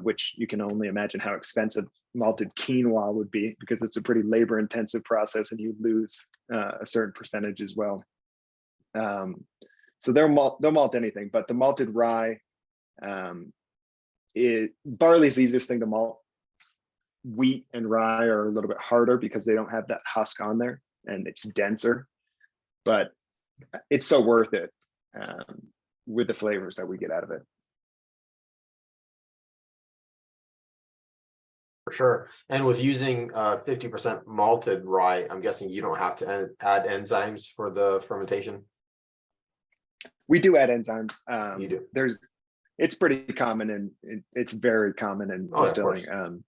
which you can only imagine how expensive malted quinoa would be, because it's a pretty labor intensive process and you lose a certain percentage as well. So they'll malt anything, but the malted rye, barley's the easiest thing to malt. Wheat and rye are a little bit harder because they don't have that husk on there and it's denser, but it's so worth it with the flavors that we get out of it. For sure. And with using 50% malted rye, I'm guessing you don't have to add enzymes for the fermentation. We do add enzymes. You do. It's pretty common, and it's very common in Oh, of distilling. course.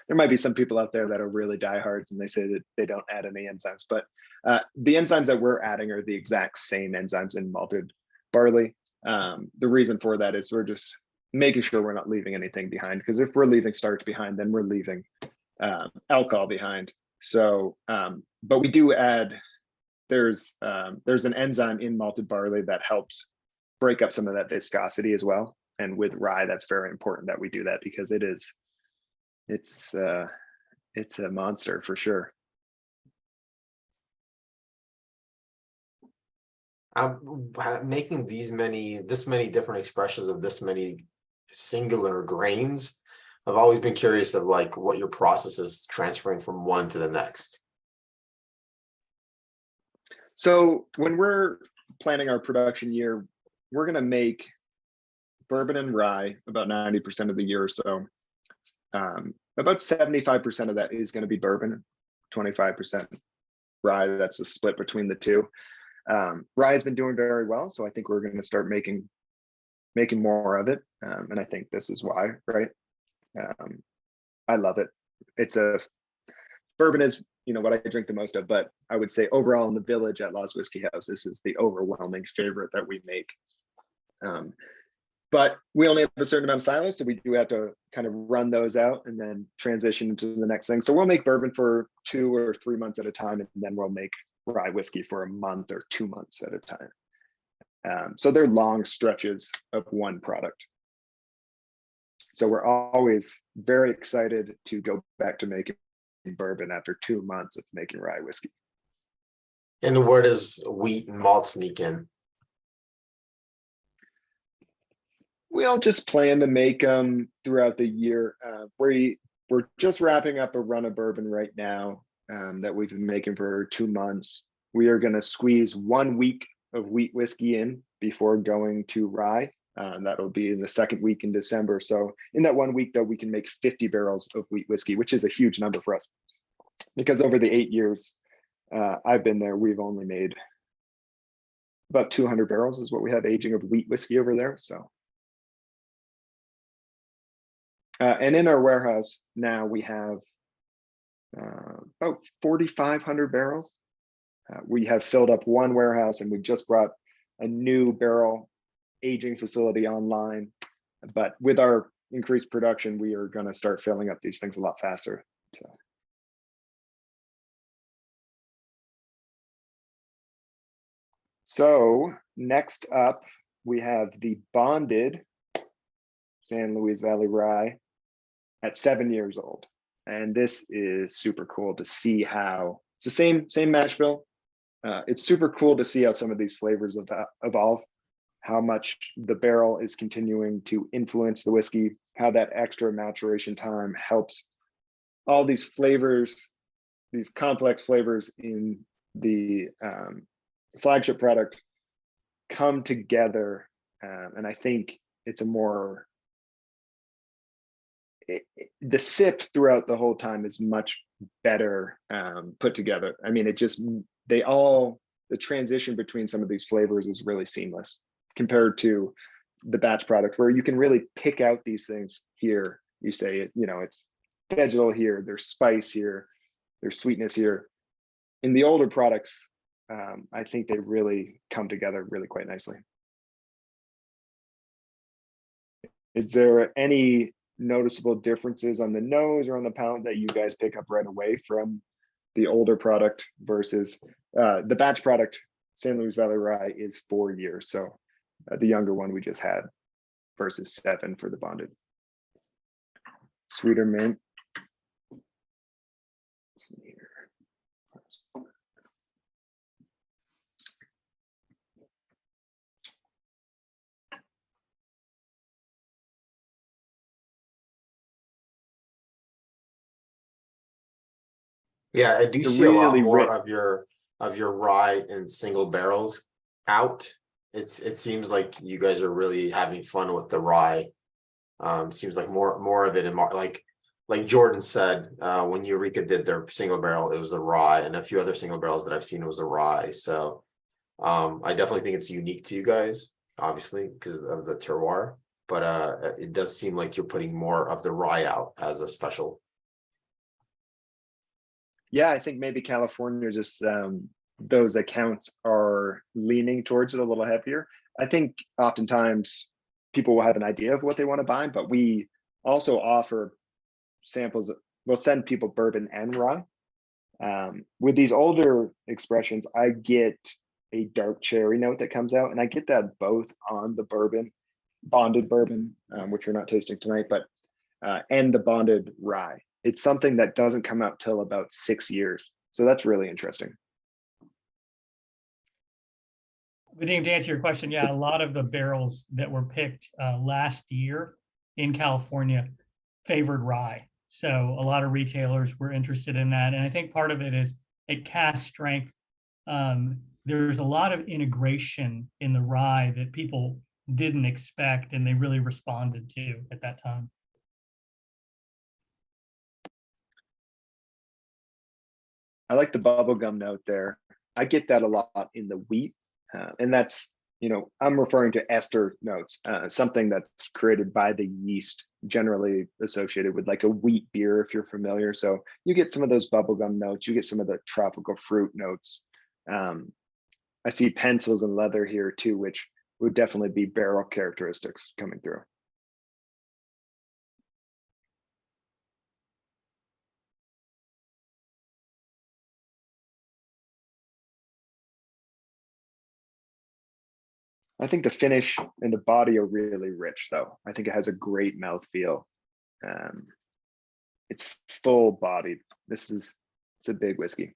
There might be some people out there that are really diehards and they say that they don't add any enzymes, but the enzymes that we're adding are the exact same enzymes in malted barley. The reason for that is we're just making sure we're not leaving anything behind, because if we're leaving starch behind, then we're leaving alcohol behind. So, but we do add, there's an enzyme in malted barley that helps break up some of that viscosity as well. And with rye, that's very important that we do that, because it's a monster for sure. Making this many different expressions of this many singular grains, I've always been curious of like what your process is transferring from one to the next. So when we're planning our production year, we're going to make bourbon and rye about 90% of the year or so. About 75% of that is going to be bourbon, 25% rye. That's a split between the two. Rye has been doing very well, so I think we're going to start making more of it, and I think this is why, right? I love it. Bourbon is, what I drink the most of, but I would say overall in the village at Lost Whiskey House, this is the overwhelming favorite that we make. But we only have a certain amount of silos, so we do have to kind of run those out and then transition into the next thing. So we'll make bourbon for 2 or 3 months at a time, and then we'll make rye whiskey for a month or 2 months at a time. So they're long stretches of one product. So we're always very excited to go back to making bourbon after 2 months of making rye whiskey. And where does wheat and malt sneak in? We'll just plan to make them throughout the year. We're just wrapping up a run of bourbon right now that we've been making for 2 months. We are going to squeeze 1 week of wheat whiskey in before going to rye. That'll be in the second week in December. So in that 1 week, though, we can make 50 barrels of wheat whiskey, which is a huge number for us, because over the 8 years I've been there, we've only made about 200 barrels is what we have aging of wheat whiskey over there. So. And in our warehouse now we have about 4,500 barrels. We have filled up one warehouse, and we just brought a new barrel aging facility online. But with our increased production, we are going to start filling up these things a lot faster. So. So next up, we have the bonded San Luis Valley Rye at 7 years old. And this is super cool to see how it's the same mash bill. It's super cool to see how some of these flavors evolve, how much the barrel is continuing to influence the whiskey, how that extra maturation time helps all these flavors, these complex flavors in the flagship product come together. And I think it's a more, the sip throughout the whole time is much better put together. I mean, the transition between some of these flavors is really seamless compared to the batch product, where you can really pick out these things here. You say, it's vegetal here, there's spice here, there's sweetness here. In the older products, I think they really come together really quite nicely. Is there any noticeable differences on the nose or on the palate that you guys pick up right away from the older product versus the batch product? San Luis Valley Rye is 4 years, so the younger one we just had versus 7 for the bonded. Sweeter mint. Yeah, I do It's a see a lot really more rich- of your rye in single barrels out. It seems like you guys are really having fun with the rye. Seems like more of it in like Jordan said, when Eureka did their single barrel, it was a rye, and a few other single barrels that I've seen was a rye. So I definitely think it's unique to you guys, obviously, because of the terroir. But it does seem like you're putting more of the rye out as a special. Yeah, I think maybe California just those accounts are leaning towards it a little heavier. I think oftentimes people will have an idea of what they want to buy, but we also offer samples. We'll send people bourbon and rye. With these older expressions, I get a dark cherry note that comes out, and I get that both on the bonded bourbon, which we're not tasting tonight, but and the bonded rye. It's something that doesn't come out till about 6 years. So that's really interesting. Vadim, to answer your question, yeah, a lot of the barrels that were picked last year in California favored rye. So a lot of retailers were interested in that. And I think part of it is at cask strength, there's a lot of integration in the rye that people didn't expect, and they really responded to at that time. I like the bubblegum note there. I get that a lot in the wheat. And that's, I'm referring to ester notes, something that's created by the yeast, generally associated with like a wheat beer, if you're familiar. So you get some of those bubblegum notes, you get some of the tropical fruit notes. I see pencils and leather here too, which would definitely be barrel characteristics coming through. I think the finish and the body are really rich, though. I think it has a great mouthfeel. It's full bodied. It's a big whiskey.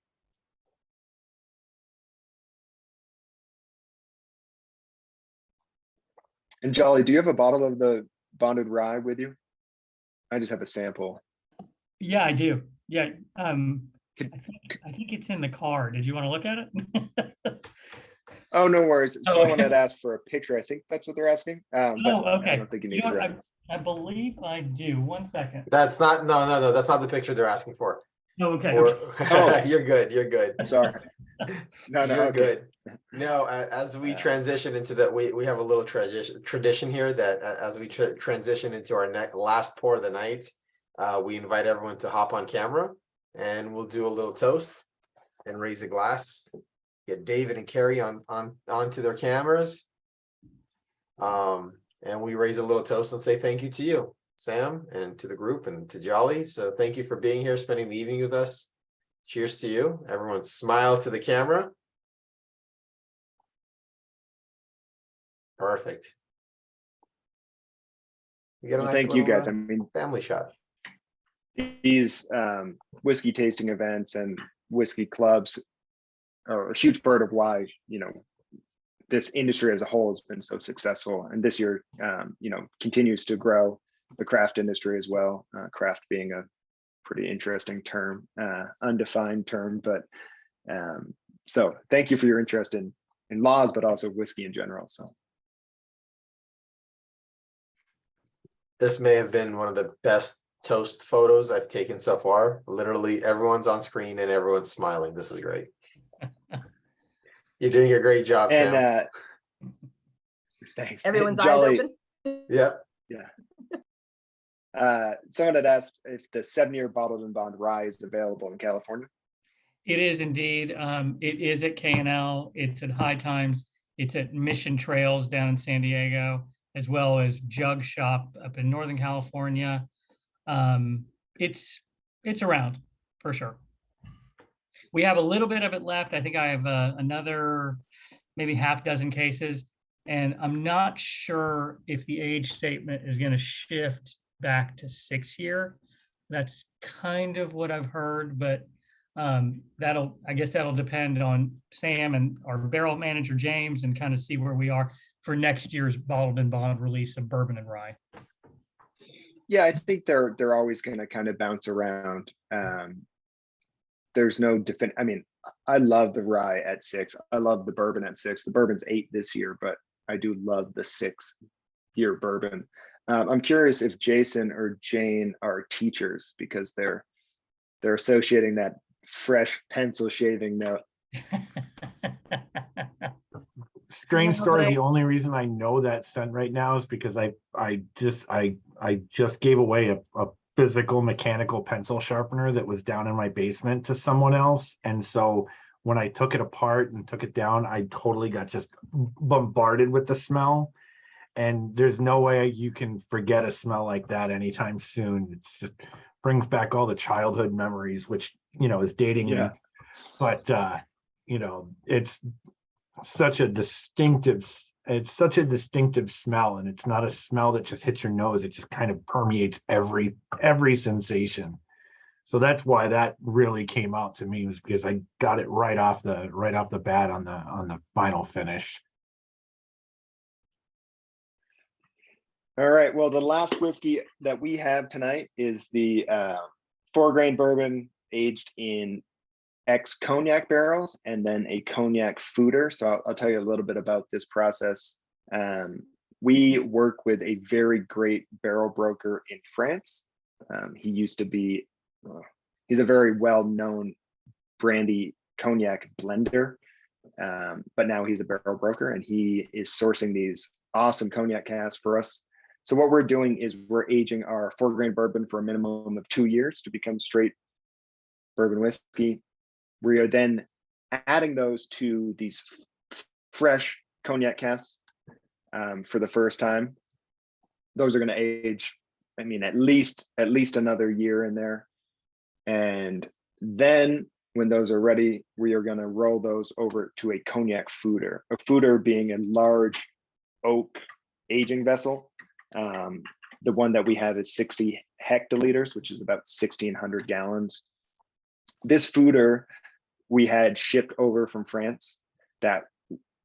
And Jolly, do you have a bottle of the bonded rye with you? I just have a sample. Yeah, I do. Yeah. I think it's in the car. Did you want to look at it? Oh, no worries. Oh, Someone okay. had asked for a picture. I think that's what they're asking. But Okay. I don't think you need to. I believe I do. 1 second. That's not no. That's not the picture they're asking for. Oh, okay. Oh. You're good. You're good. Sorry. No, You're okay. good. No, as we transition into that, we have a little tradition here that as we transition into our last pour of the night, we invite everyone to hop on camera, and we'll do a little toast and raise a glass. Get David and Carrie onto their cameras, and we raise a little toast and say thank you to you, Sam, and to the group, and to Jolly. So thank you for being here, spending the evening with us. Cheers to you. Everyone smile to the camera. Perfect. We get a Well, nice thank you little, guys. I mean, family shot. these whiskey tasting events and whiskey clubs are a huge part of why, this industry as a whole has been so successful. And this year, continues to grow the craft industry as well. Craft being a pretty interesting term, undefined term, but so thank you for your interest in laws, but also whiskey in general. So This may have been one of the best toast photos I've taken so far. Literally everyone's on screen and everyone's smiling. This is great. You're doing a great job, and Sam. thanks. Everyone's eyes Jolly, open. Yeah. someone had asked if the 7-year bottled and bond rye is available in California. It is indeed. It is at K&L. It's at High Times. It's at Mission Trails down in San Diego, as well as Jug Shop up in Northern California. It's around for sure. We have a little bit of it left. I think I have another maybe half dozen cases, and I'm not sure if the age statement is going to shift back to 6-year. That's kind of what I've heard, but I guess that'll depend on Sam and our barrel manager James, and kind of see where we are for next year's bottled and bond release of bourbon and rye. Yeah, I think they're always going to kind of bounce around. There's no I mean, I love the rye at 6. I love the bourbon at 6. The bourbon's 8 this year, but I do love the 6-year bourbon. I'm curious if Jason or Jane are teachers, because they're associating that fresh pencil shaving note. Strange Yeah, story. but The only reason I know that scent right now is because I just gave away a physical mechanical pencil sharpener that was down in my basement to someone else. And so when I took it apart and took it down, I totally got just bombarded with the smell. And there's no way you can forget a smell like that anytime soon. It's just brings back all the childhood memories, which, is dating me. But, it's such a distinctive smell, and it's not a smell that just hits your nose. It just kind of permeates every sensation. So that's why that really came out to me, was because I got it right off the bat on the final finish. All right. Well, the last whiskey that we have tonight is the 4-grain bourbon aged in cognac barrels and then a cognac foeder. So I'll tell you a little bit about this process. We work with a very great barrel broker in France. He used to be, he's a very well-known brandy cognac blender, but now he's a barrel broker, and he is sourcing these awesome cognac casks for us. So what we're doing is we're aging our 4-grain bourbon for a minimum of 2 years to become straight bourbon whiskey. We are then adding those to these fresh cognac casks for the first time. Those are going to age, I mean, at least another year in there. And then when those are ready, we are going to roll those over to a cognac foeder. A foeder being a large oak aging vessel. The one that we have is 60 hectoliters, which is about 1,600 gallons. This foeder we had shipped over from France that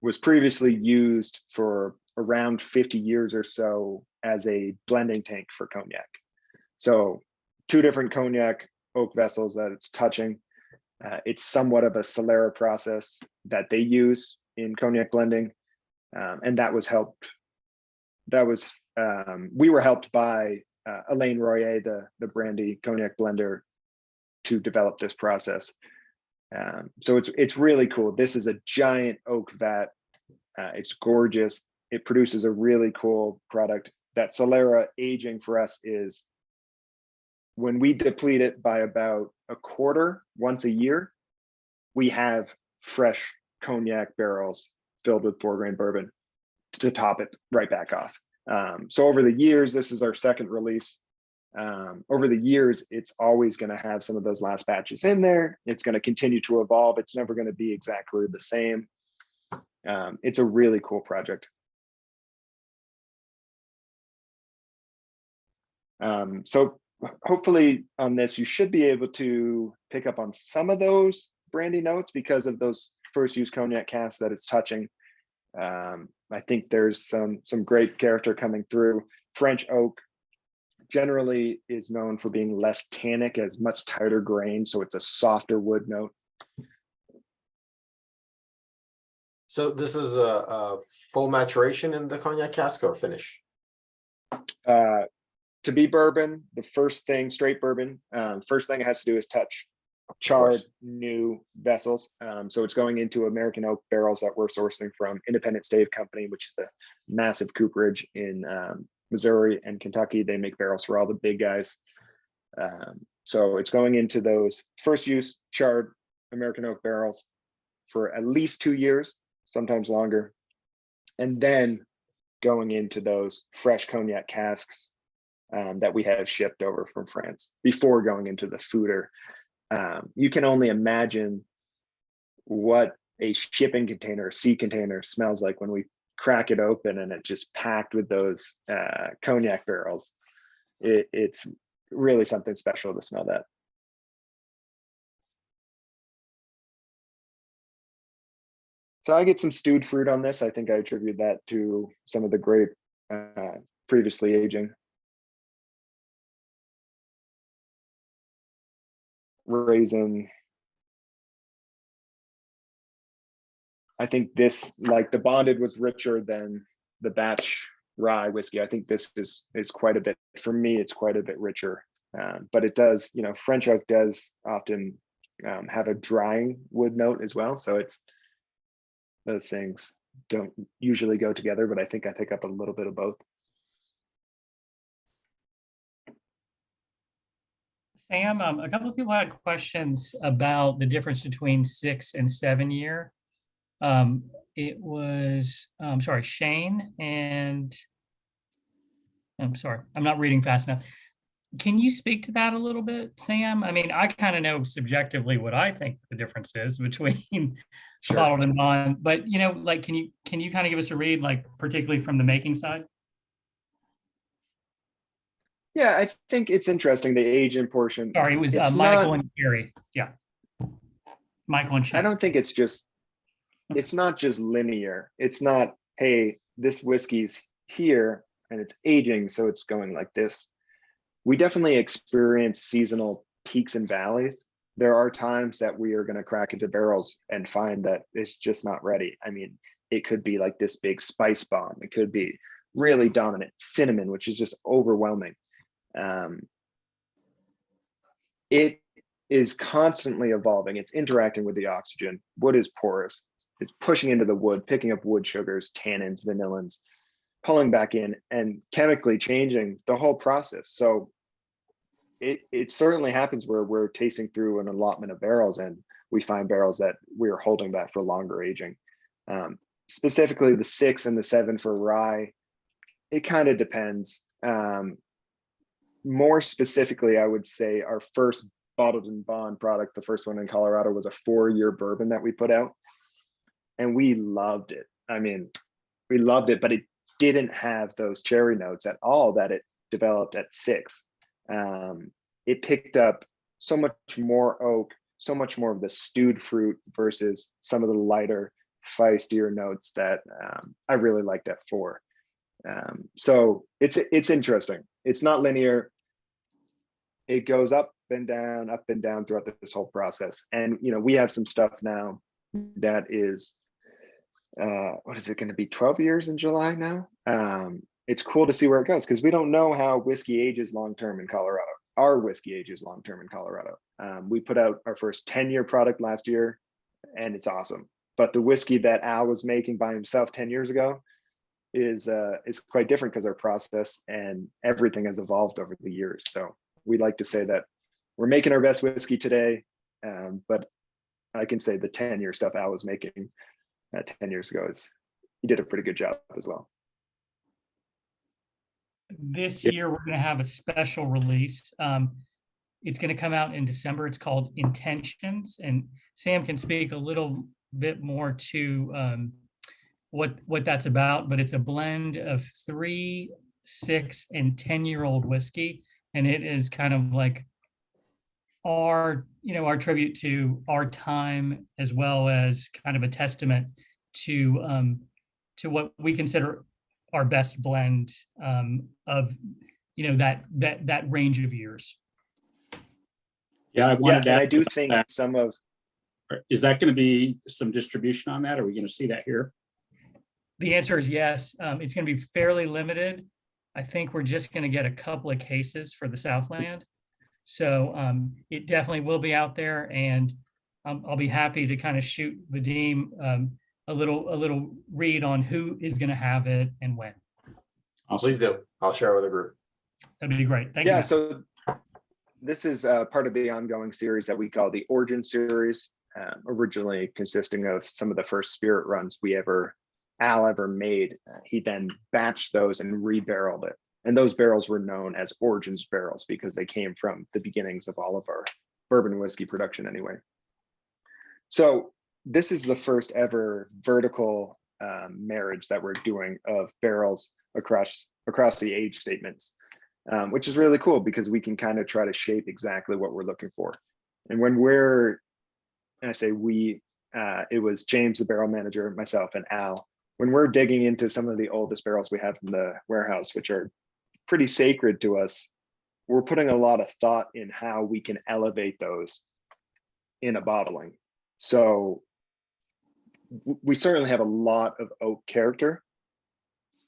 was previously used for around 50 years or so as a blending tank for cognac. So 2 different cognac oak vessels that it's touching. It's somewhat of a Solera process that they use in cognac blending. And that was helped. We were helped by Alain Royer, the brandy cognac blender, to develop this process. So it's really cool. This is a giant oak vat. It's gorgeous. It produces a really cool product. That Solera aging for us is when we deplete it by about a quarter once a year, we have fresh cognac barrels filled with 4-grain bourbon to top it right back off. So over the years, this is our second release. Over the years, it's always going to have some of those last batches in there. It's going to continue to evolve. It's never going to be exactly the same. It's a really cool project. So hopefully on this, you should be able to pick up on some of those brandy notes because of those first use cognac casks that it's touching. I think there's some great character coming through. French oak generally is known for being less tannic, as much tighter grain, so it's a softer wood note. So this is a full maturation in the cognac cask or finish? To be bourbon, the first thing, straight bourbon, first thing it has to do is touch charred new vessels. So it's going into American oak barrels that we're sourcing from Independent Stave Company, which is a massive cooperage in Missouri and Kentucky. They make barrels for all the big guys. So it's going into those first use charred American oak barrels for at least 2 years, sometimes longer. And then going into those fresh cognac casks that we have shipped over from France before going into the foeder. You can only imagine what a shipping container, a sea container smells like when we crack it open and it's just packed with those cognac barrels. It's really something special to smell that. So I get some stewed fruit on this. I think I attribute that to some of the grape previously aging. Raisin. I think this, like the bonded was richer than the batch rye whiskey. I think this is quite a bit, for me, it's quite a bit richer. But it does, French oak does often have a drying wood note as well. So it's, those things don't usually go together, but I think I pick up a little bit of both. Sam, a couple of people had questions about the difference between 6 and 7 year. It was, sorry, Shane, and I'm sorry, I'm not reading fast enough. Can you speak to that a little bit, Sam? I mean, I kind of know subjectively what I think the difference is between Sure. bottled and bond, but like, can you kind of give us a read, like particularly from the making side? Yeah, I think it's interesting, the age in portion. Sorry, it was It's Michael not- and Carrie. Yeah. Michael and Shane. I don't think it's not just linear. It's not, hey, this whiskey's here and it's aging, so it's going like this. We definitely experience seasonal peaks and valleys. There are times that we are going to crack into barrels and find that it's just not ready. I mean, it could be like this big spice bomb. It could be really dominant cinnamon, which is just overwhelming. It is constantly evolving. It's interacting with the oxygen. Wood is porous. It's pushing into the wood, picking up wood sugars, tannins, vanillins, pulling back in and chemically changing the whole process. So it certainly happens where we're tasting through an allotment of barrels and we find barrels that we're holding back for longer aging. Specifically the 6 and the 7 for rye, it kind of depends. More specifically, I would say our first bottled and bond product, the first one in Colorado, was a 4-year bourbon that we put out. And we loved it. I mean, we loved it, but it didn't have those cherry notes at all that it developed at 6. It picked up so much more oak, so much more of the stewed fruit versus some of the lighter, feistier notes that I really liked at 4. So it's interesting. It's not linear. It goes up and down throughout this whole process. And we have some stuff now that is what is it going to be, 12 years in July now? It's cool to see where it goes because we don't know how whiskey ages long-term in Colorado. Our whiskey ages long-term in Colorado. We put out our first 10-year product last year and it's awesome. But the whiskey that Al was making by himself 10 years ago is quite different because our process and everything has evolved over the years. So we like to say that we're making our best whiskey today, but I can say the 10-year stuff Al was making 10 years ago he did a pretty good job as well. This year, we're going to have a special release. It's going to come out in December. It's called Intentions, and Sam can speak a little bit more to what that's about, but it's a blend of 3, 6, and 10-year-old whiskey And it is kind of like our, our tribute to our time, as well as kind of a testament to what we consider our best blend of, that range of years. Yeah, I Yeah, wanted and that. I do think some of, Is that going to be some distribution on that? Are we going to see that here? The answer is yes. It's going to be fairly limited. I think we're just going to get a couple of cases for the Southland. So it definitely will be out there, and I'll be happy to kind of shoot Vadim a little read on who is going to have it and when. Awesome. Please do. I'll share it with the group. That'd be great. Thank you. yeah, Matt. so this is part of the ongoing series that we call the Origin series, originally consisting of some of the first spirit runs Al ever made. He then batched those and rebarreled it. And those barrels were known as Origins barrels because they came from the beginnings of all of our bourbon whiskey production anyway. So this is the first ever vertical marriage that we're doing of barrels across the age statements, which is really cool because we can kind of try to shape exactly what we're looking for. And I say we, it was James, the barrel manager, myself, and Al. When we're digging into some of the oldest barrels we have in the warehouse, which are pretty sacred to us, we're putting a lot of thought in how we can elevate those in a bottling. So we certainly have a lot of oak character.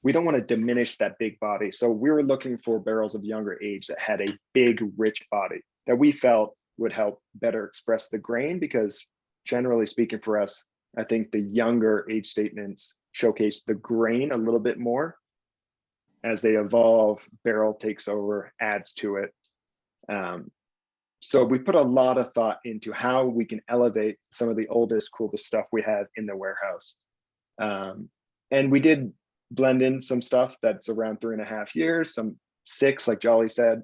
We don't want to diminish that big body. So we were looking for barrels of younger age that had a big, rich body that we felt would help better express the grain, because generally speaking for us, I think the younger age statements showcase the grain a little bit more. As they evolve, barrel takes over, adds to it. So we put a lot of thought into how we can elevate some of the oldest, coolest stuff we have in the warehouse. And we did blend in some stuff that's around 3.5 years, some 6, like Jolly said.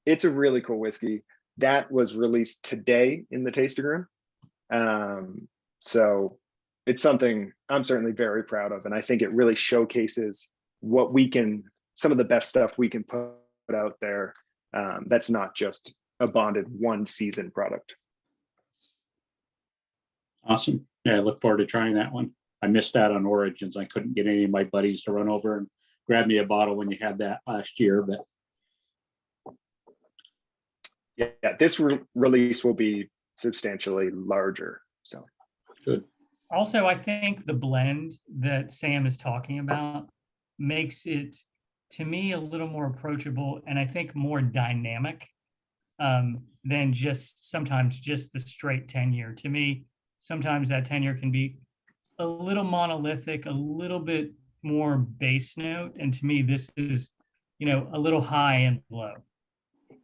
It's a really cool whiskey that was released today in the tasting room. So it's something I'm certainly very proud of. And I think it really showcases some of the best stuff we can put out there. That's not just a bonded one season product. Awesome. Yeah, I look forward to trying that one. I missed out on Origins. I couldn't get any of my buddies to run over and grab me a bottle when you had that last year, but yeah, this release will be substantially larger. So good. Also, I think the blend that Sam is talking about makes it, to me, a little more approachable and I think more dynamic than sometimes just the straight 10-year. To me, sometimes that 10-year can be a little monolithic, a little bit more bass note. And to me, this is, a little high and low.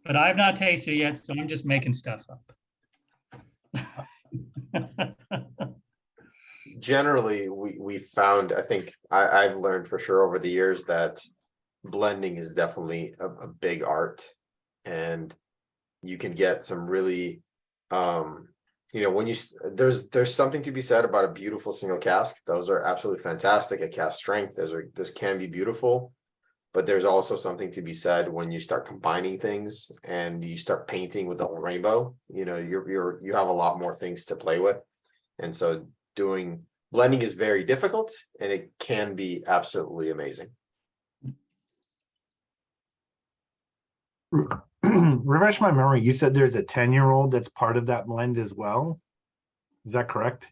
But I've not tasted it yet, so I'm just making stuff up. Generally, we found, I think I've learned for sure over the years that blending is definitely a big art, and you can get some really when there's something to be said about a beautiful single cask. Those are absolutely fantastic at cask strength. Those can be beautiful, but there's also something to be said when you start combining things and you start painting with the whole rainbow. You have a lot more things to play with, and so blending is very difficult, and it can be absolutely amazing. Refresh my memory. You said there's a 10-year-old that's part of that blend as well. Is that correct?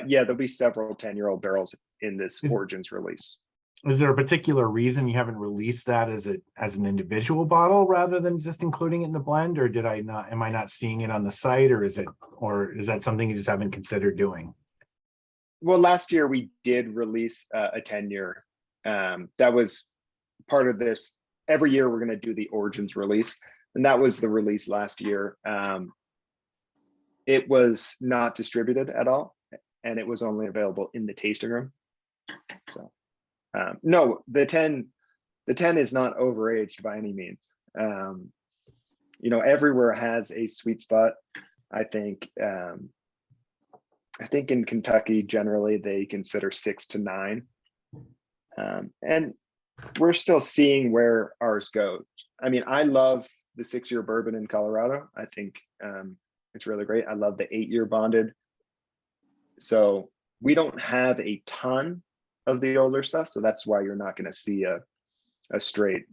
yeah, there'll be several 10-year-old barrels in this Origins release. Is there a particular reason you haven't released that as an individual bottle rather than just including it in the blend, or am I not seeing it on the site, or is that something you just haven't considered doing? Well, last year we did release a 10-year. That was part of this. Every year we're going to do the Origins release, and that was the release last year. It was not distributed at all, and it was only available in the tasting room. So no, the 10 is not overaged by any means. Everywhere has a sweet spot. I think in Kentucky generally they consider 6 to 9, and we're still seeing where ours goes. I mean, I love the 6-year bourbon in Colorado. I think it's really great. I love the 8-year bonded. So we don't have a ton of the older stuff. So that's why you're not going to see a straight,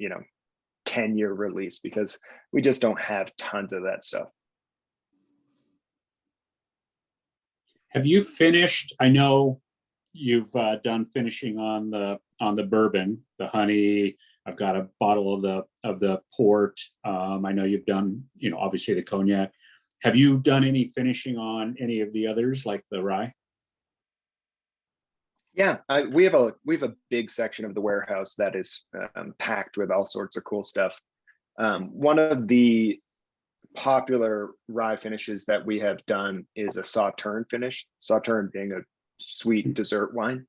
10-year release, because we just don't have tons of that stuff. Have you finished? I know you've done finishing on the bourbon, the honey. I've got a bottle of the port. I know you've done, obviously the cognac. Have you done any finishing on any of the others, like the rye? Yeah, we have a big section of the warehouse that is packed with all sorts of cool stuff. One of the popular rye finishes that we have done is a sauterne finish. Sauterne being a sweet dessert wine,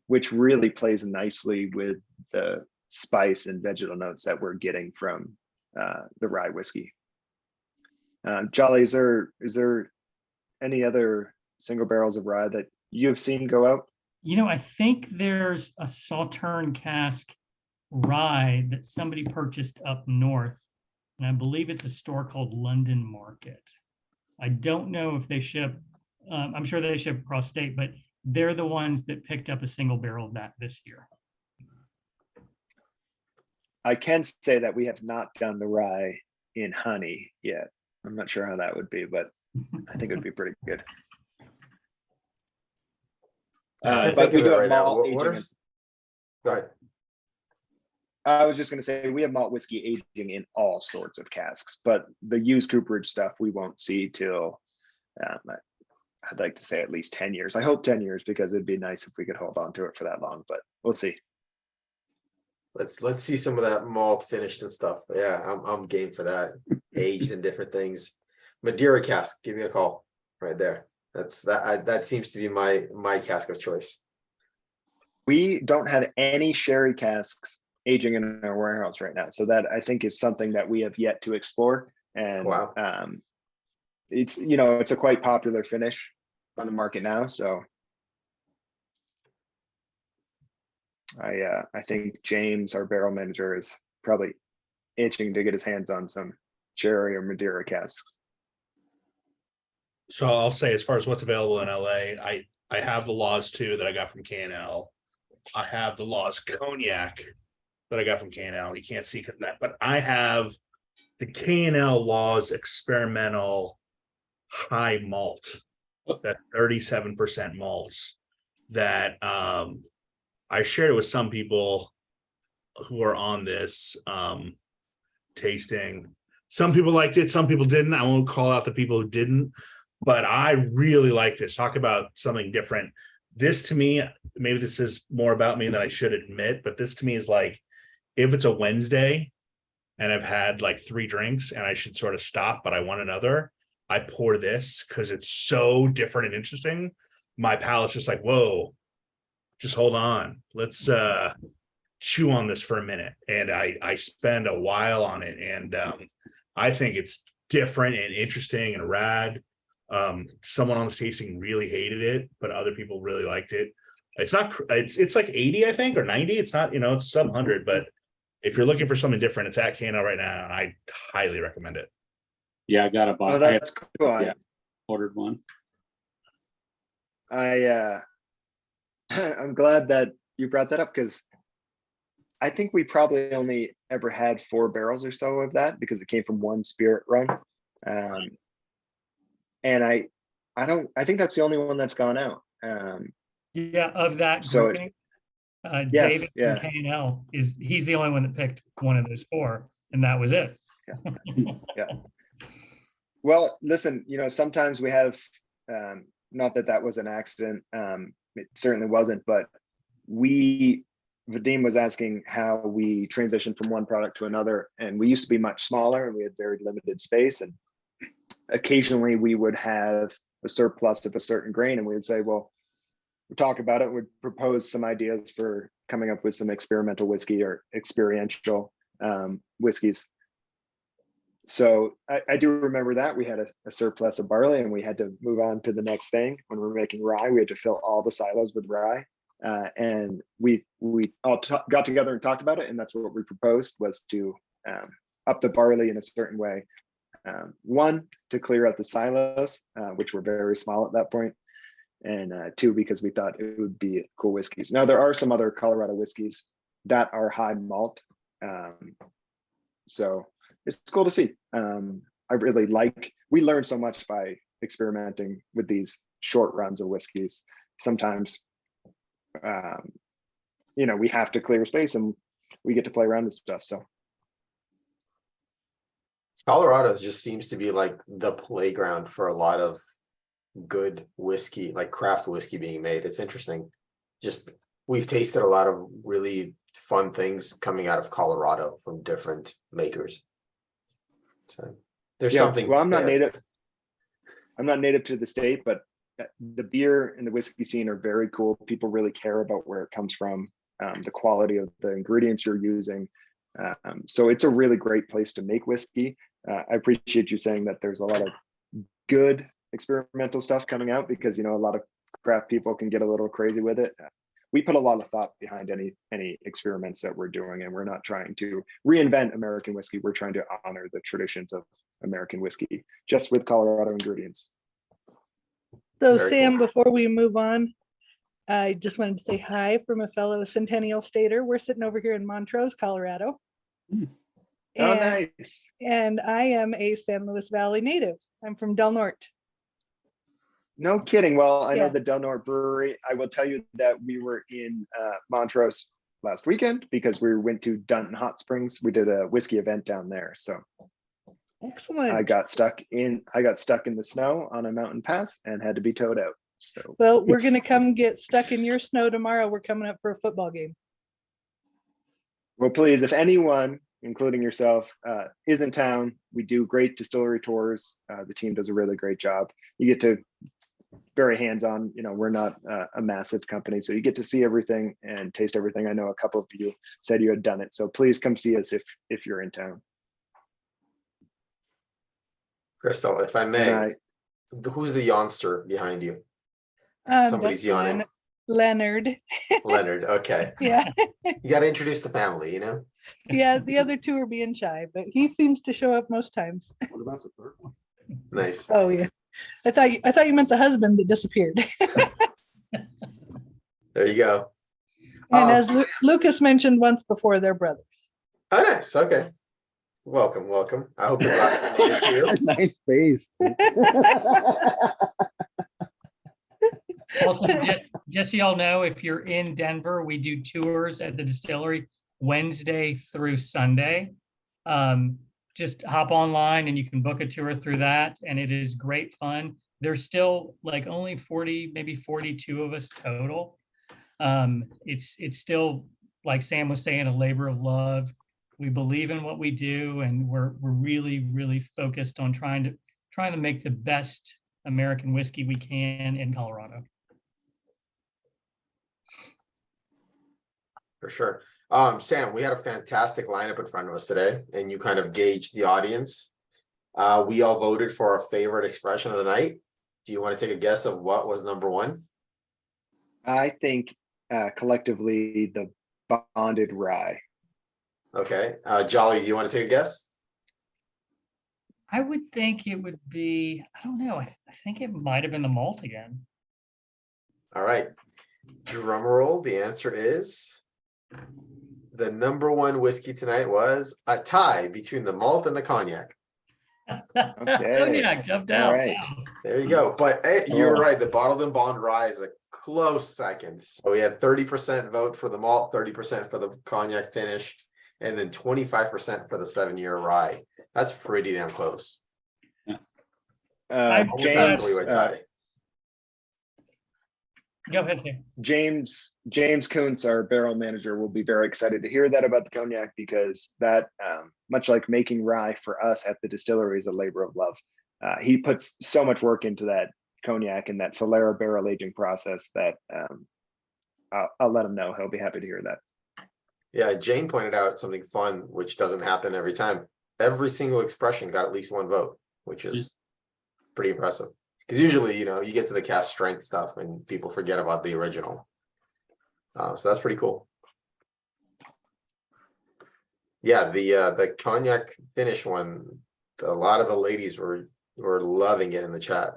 which really plays nicely with the spice and vegetal notes that we're getting from the rye whiskey. Jolly, is there any other single barrels of rye that you've seen go out? I think there's a Sauterne cask rye that somebody purchased up north, and I believe it's a store called London Market. I don't know if they ship, I'm sure they ship across state, but they're the ones that picked up a single barrel of that this year. I can say that we have not done the rye in honey yet. I'm not sure how that would be, but I think it would be pretty good. But we do have malt aging. Go ahead. I was just going to say, we have malt whiskey aging in all sorts of casks, but the used cooperage stuff we won't see till, I'd like to say at least 10 years. I hope 10 years, because it'd be nice if we could hold on to it for that long, but we'll see. Let's see some of that malt finished and stuff. Yeah, I'm game for that. Aged in different things. Madeira cask, give me a call right there. That seems to be my cask of choice. We don't have any sherry casks aging in our warehouse right now, so that I think is something that we have yet to explore. And wow. It's it's a quite popular finish on the market now, so I think James, our barrel manager, is probably itching to get his hands on some sherry or Madeira casks. So I'll say, as far as what's available in LA, I have the Laws 2 that I got from K&L. I have the Laws Cognac that I got from K&L. You can't see that, but I have the K&L Laws Experimental High Malt. That's 37% malts that I shared it with some people who are on this tasting. Some people liked it, some people didn't. I won't call out the people who didn't, but I really like this. Talk about something different. This to me, maybe this is more about me than I should admit, but this to me is like, if it's a Wednesday and I've had like 3 drinks and I should sort of stop, but I want another, I pour this because it's so different and interesting. My palate's just like, whoa, just hold on. Let's chew on this for a minute. And I spend a while on it. And I think it's different and interesting and rad. Someone on this tasting really hated it, but other people really liked it. It's not, it's like 80, I think, or 90. It's not, it's sub 100, but if you're looking for something different, it's at K&L right now. And I highly recommend it. Yeah, I got a bottle. Oh, that's cool. Yeah, ordered one. I'm glad that you brought that up, because I think we probably only ever had 4 barrels or so of that, because it came from one spirit run. And I think that's the only one that's gone out. Yeah, of that So grouping, yes, David yeah. from K&L he's the only one that picked one of those 4, and that was it. Yeah. Well, listen, sometimes we have, not that was an accident. It certainly wasn't, but Vadim was asking how we transitioned from one product to another, and we used to be much smaller and we had very limited space, and occasionally we would have a surplus of a certain grain, and we would say, well, we'll talk about it. We'd propose some ideas for coming up with some experimental whiskey or experiential whiskeys. So I do remember that we had a surplus of barley, and we had to move on to the next thing. When we were making rye, we had to fill all the silos with rye. And we all got together and talked about it, and that's what we proposed, was to up the barley in a certain way. One, to clear out the silos, which were very small at that point, and two, because we thought it would be cool whiskeys. Now, there are some other Colorado whiskeys that are high malt, so it's cool to see. I really we learned so much by experimenting with these short runs of whiskeys. Sometimes, we have to clear space and we get to play around with stuff. So Colorado just seems to be like the playground for a lot of good whiskey, like craft whiskey being made. It's interesting. Just we've tasted a lot of really fun things coming out of Colorado from different makers. So there's something. Well, I'm not there. native. I'm not native to the state, but the beer and the whiskey scene are very cool. People really care about where it comes from, the quality of the ingredients you're using. So it's a really great place to make whiskey. I appreciate you saying that there's a lot of good experimental stuff coming out, because a lot of craft people can get a little crazy with it. We put a lot of thought behind any experiments that we're doing, and we're not trying to reinvent American whiskey. We're trying to honor the traditions of American whiskey, just with Colorado ingredients. So Very Sam, cool. before we move on, I just wanted to say hi from a fellow Centennial Stater. We're sitting over here in Montrose, Colorado. Oh, And, nice. and I am a San Luis Valley native. I'm from Del Norte. No kidding. Well, I know Yeah. the Del Norte Brewery. I will tell you that we were in Montrose last weekend because we went to Dunton Hot Springs. We did a whiskey event down there. So Excellent. I got stuck in the snow on a mountain pass and had to be towed out. So Well, we're going to come get stuck in your snow tomorrow. We're coming up for a football game. well, please, if anyone, including yourself, is in town, we do great distillery tours. The team does a really great job. You get to very hands-on. We're not a massive company, so you get to see everything and taste everything. I know a couple of you said you had done it, so please come see us if you're in town. Crystal, if I And may, who's the youngster behind you? Somebody's That's yawning. Leonard. Leonard. Okay. Yeah. You got to introduce the family, Yeah. The other two are being shy, but he seems to show up most times. What about the third one? Nice. Oh yeah. I thought you meant the husband that disappeared. There you go. And as Lucas mentioned once before, they're brothers. Oh, nice. Okay. Welcome. I hope the glass made it to you. Nice face. Also, just so y'all know, if you're in Denver, we do tours at the distillery Wednesday through Sunday. Just hop online and you can book a tour through that, and it is great fun. There's still like only 40, maybe 42 of us total. It's still, like Sam was saying, a labor of love. We believe in what we do, and we're really, really focused on trying to make the best American whiskey we can in Colorado. For sure. Sam, we had a fantastic lineup in front of us today, and you kind of gauged the audience. We all voted for our favorite expression of the night. Do you want to take a guess of what was number one? I think collectively the bonded rye. Okay. Jolly, do you want to take a guess? I would think it would be, I don't know, I think it might have been the malt again. All right. Drum roll. The answer is the number one whiskey tonight was a tie between the malt and the cognac. Okay. Cognac jumped out. All right. Wow. There you go. But hey, you were Cool. right. The bottled and bond rye is a close second. So we had 30% vote for the malt, 30% for the cognac finish, and then 25% for the 7-year rye. That's pretty damn close. I- Almost had a James, three-way tie. Go ahead, Sam. James Kuntz, our barrel manager, will be very excited to hear that about the cognac, because that, much like making rye for us at the distillery, is a labor of love. He puts so much work into that cognac and that Solera barrel aging process that I'll let him know. He'll be happy to hear that. Yeah, Jane pointed out something fun, which doesn't happen every time. Every single expression got at least one vote, which is pretty impressive. Because usually, you get to the cast strength stuff and people forget about the original. So that's pretty cool. Yeah, the cognac finish one, a lot of the ladies were loving it in the chat.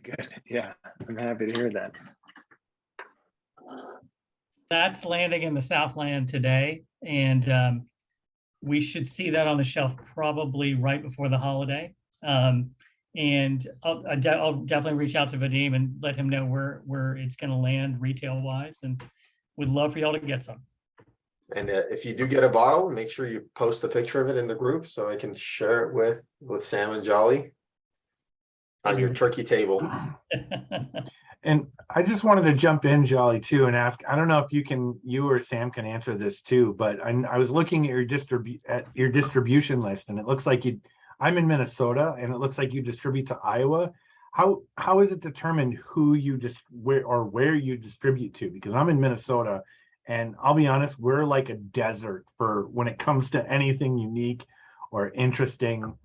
Good. Yeah, I'm happy to hear that. That's landing in the Southland today, and we should see that on the shelf probably right before the holiday. And I'll definitely reach out to Vadim and let him know where it's going to land retail wise, and would love for y'all to get some. And if you do get a bottle, make sure you post a picture of it in the group so I can share it with Sam and Jolly on your turkey table. And I just wanted to jump in, Jolly, too, and ask, I don't know if you or Sam can answer this too, but I was looking at your distribution list, and it looks like I'm in Minnesota, and it looks like you distribute to Iowa. How is it determined who you where you distribute to? Because I'm in Minnesota, and I'll be honest, we're like a desert for when it comes to anything unique or interesting.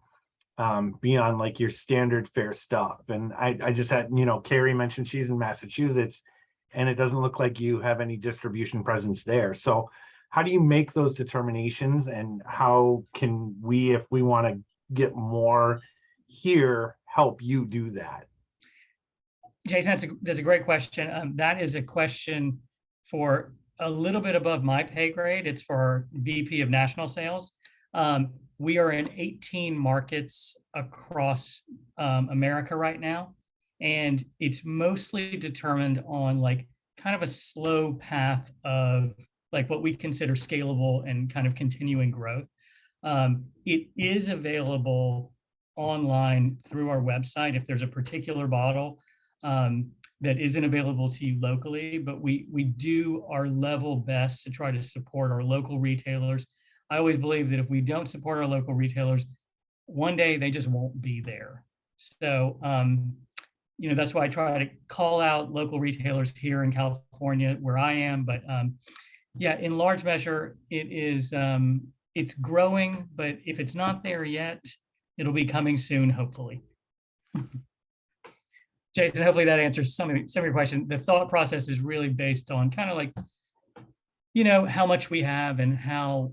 Beyond like your standard fare stuff. And I just had, Carrie mentioned she's in Massachusetts, and it doesn't look like you have any distribution presence there. So how do you make those determinations, and how can we, if we want to get more here, help you do that? Jason, that's a great question. That is a question for a little bit above my pay grade. It's for our VP of National Sales. We are in 18 markets across America right now, and it's mostly determined on like kind of a slow path of like what we consider scalable and kind of continuing growth. It is available online through our website if there's a particular bottle that isn't available to you locally, but we do our level best to try to support our local retailers. I always believe that if we don't support our local retailers, one day they just won't be there. So, that's why I try to call out local retailers here in California where I am. But yeah, in large measure, it's growing, but if it's not there yet, it'll be coming soon, hopefully. Jason, hopefully that answers some of your question. The thought process is really based on kind of like, how much we have and how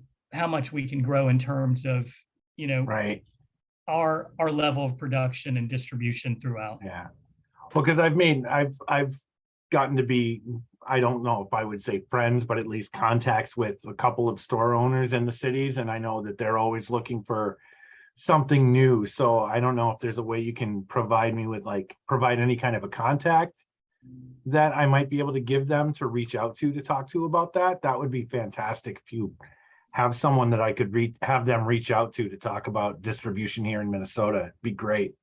much we can grow in terms of, Right. our level of production and distribution throughout. Yeah. Well, because I've gotten to be, I don't know if I would say friends, but at least contacts with a couple of store owners in the cities. And I know that they're always looking for something new. So I don't know if there's a way you can provide me with provide any kind of a contact that I might be able to give them to reach out to talk to about that. That would be fantastic if you have someone that I could have them reach out to talk about distribution here in Minnesota. It'd be great.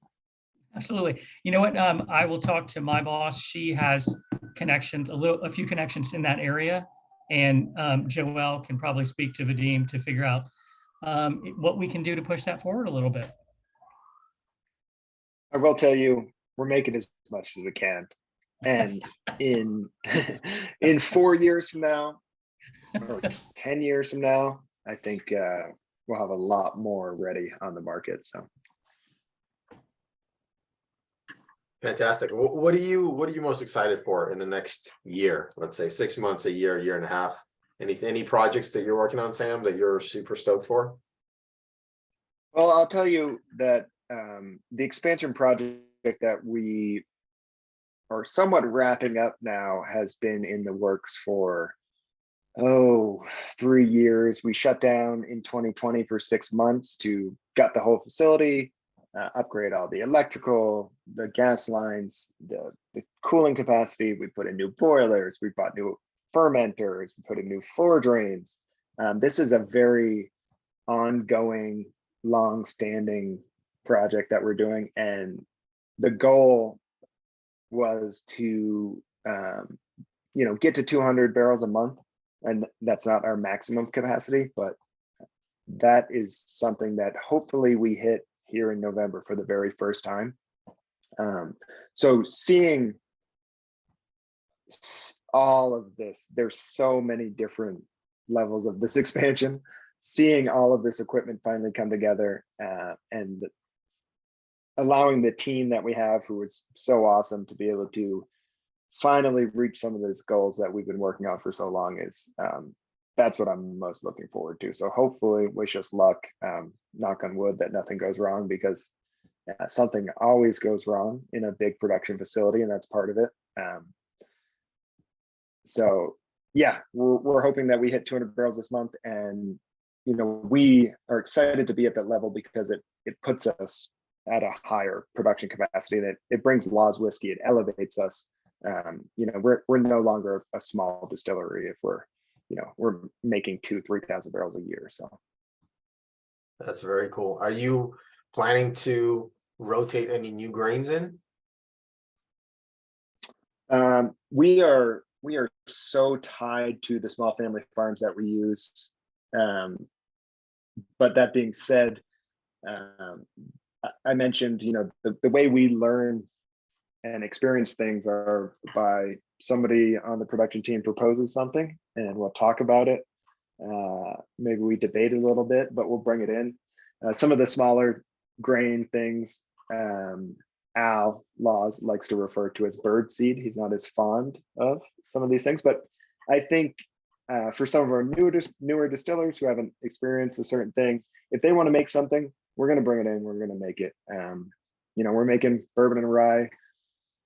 Absolutely. You know what? I will talk to my boss. She has connections, a few connections in that area. And Joelle can probably speak to Vadim to figure out what we can do to push that forward a little bit. I will tell you, we're making as much as we can. And in 4 years from now, or 10 years from now, I think we'll have a lot more ready on the market. So Fantastic. What are you most excited for in the next year? Let's say 6 months, a year and a half. Any projects that you're working on, Sam, that you're super stoked for? Well, I'll tell you that the expansion project that we are somewhat wrapping up now has been in the works for 3 years. We shut down in 2020 for 6 months to gut the whole facility, upgrade all the electrical, the gas lines, the cooling capacity. We put in new boilers, we bought new fermenters, we put in new floor drains. This is a very ongoing, long-standing project that we're doing, and the goal was to get to 200 barrels a month, and that's not our maximum capacity, but that is something that hopefully we hit here in November for the very first time. So seeing all of this, there's so many different levels of this expansion, seeing all of this equipment finally come together, and allowing the team that we have, who is so awesome, to be able to finally reach some of those goals that we've been working on for so long is that's what I'm most looking forward to. So hopefully, wish us luck. Knock on wood that nothing goes wrong, because something always goes wrong in a big production facility, and that's part of it. So yeah, we're hoping that we hit 200 barrels this month, and we are excited to be at that level because it puts us at a higher production capacity. That it brings Laws whiskey, it elevates us. We're no longer a small distillery if we're making 2,000-3,000 barrels a year. So That's very cool. Are you planning to rotate any new grains in? We are so tied to the small family farms that we use. But that being said, I mentioned, the way we learn and experience things are by somebody on the production team proposes something and we'll talk about it. Maybe we debate a little bit, but we'll bring it in. Some of the smaller grain things, Al Laws likes to refer to as bird seed. He's not as fond of some of these things, but I think for some of our newer distillers who haven't experienced a certain thing, if they want to make something, we're going to bring it in, we're going to make it. We're making bourbon and rye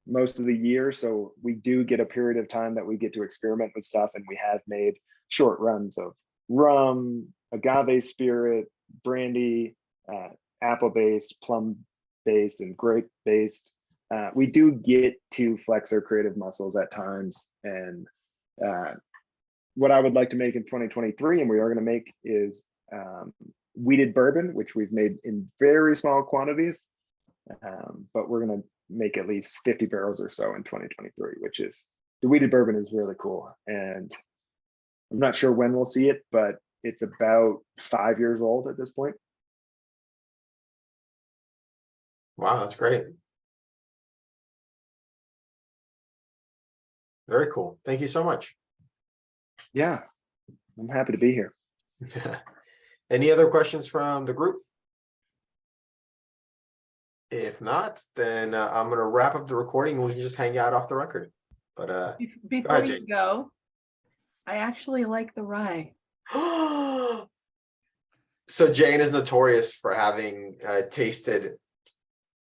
most of the year, so we do get a period of time that we get to experiment with stuff, and we have made short runs of rum, agave spirit, brandy, apple-based, plum-based, and grape-based. We do get to flex our creative muscles at times, and what I would like to make in 2023, and we are going to make, is wheated bourbon, which we've made in very small quantities, but we're going to make at least 50 barrels or so in 2023, which is, the wheated bourbon is really cool. And I'm not sure when we'll see it, but it's about 5 years old at this point. Wow, that's great. Very cool. Thank you so much. Yeah, I'm happy to be here. Any other questions from the group? If not, then I'm going to wrap up the recording and we can just hang out off the record. But Before ahead, you Jane. go, I actually like the rye. So Jane is notorious for having tasted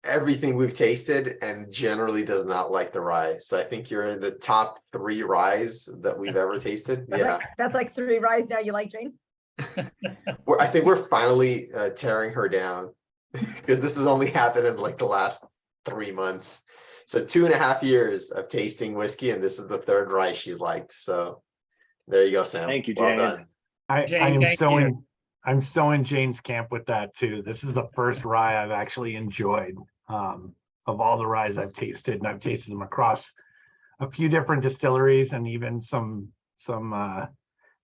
everything we've tasted and generally does not like the rye. So I think you're in the top 3 ryes that we've ever tasted. Yeah. That's like 3 ryes now you like, Jane? I think we're finally tearing her down because this has only happened in like the last 3 months. So 2.5 years of tasting whiskey, and this is the 3rd rye she liked. So there you go, Sam. Thank you, Well Jane. done. I Jane, am thank so you. I'm so in Jane's camp with that too. This is the first rye I've actually enjoyed of all the ryes I've tasted, and I've tasted them across a few different distilleries and even some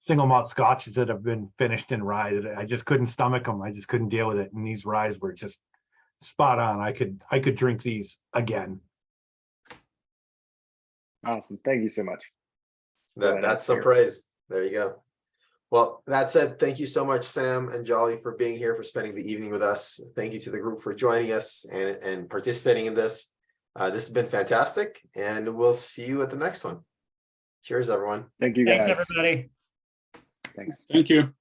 single malt scotches that have been finished in rye that I just couldn't stomach them. I just couldn't deal with it. And these ryes were just spot on. I could drink these again. Awesome. Thank you so much. That's some praise. There you go. Well, that said, thank you so much, Sam and Jolly, for being here, for spending the evening with us. Thank you to the group for joining us and participating in this. This has been fantastic, and we'll see you at the next one. Cheers, everyone. Thank you, guys. Thanks, everybody. Thanks. Thank you.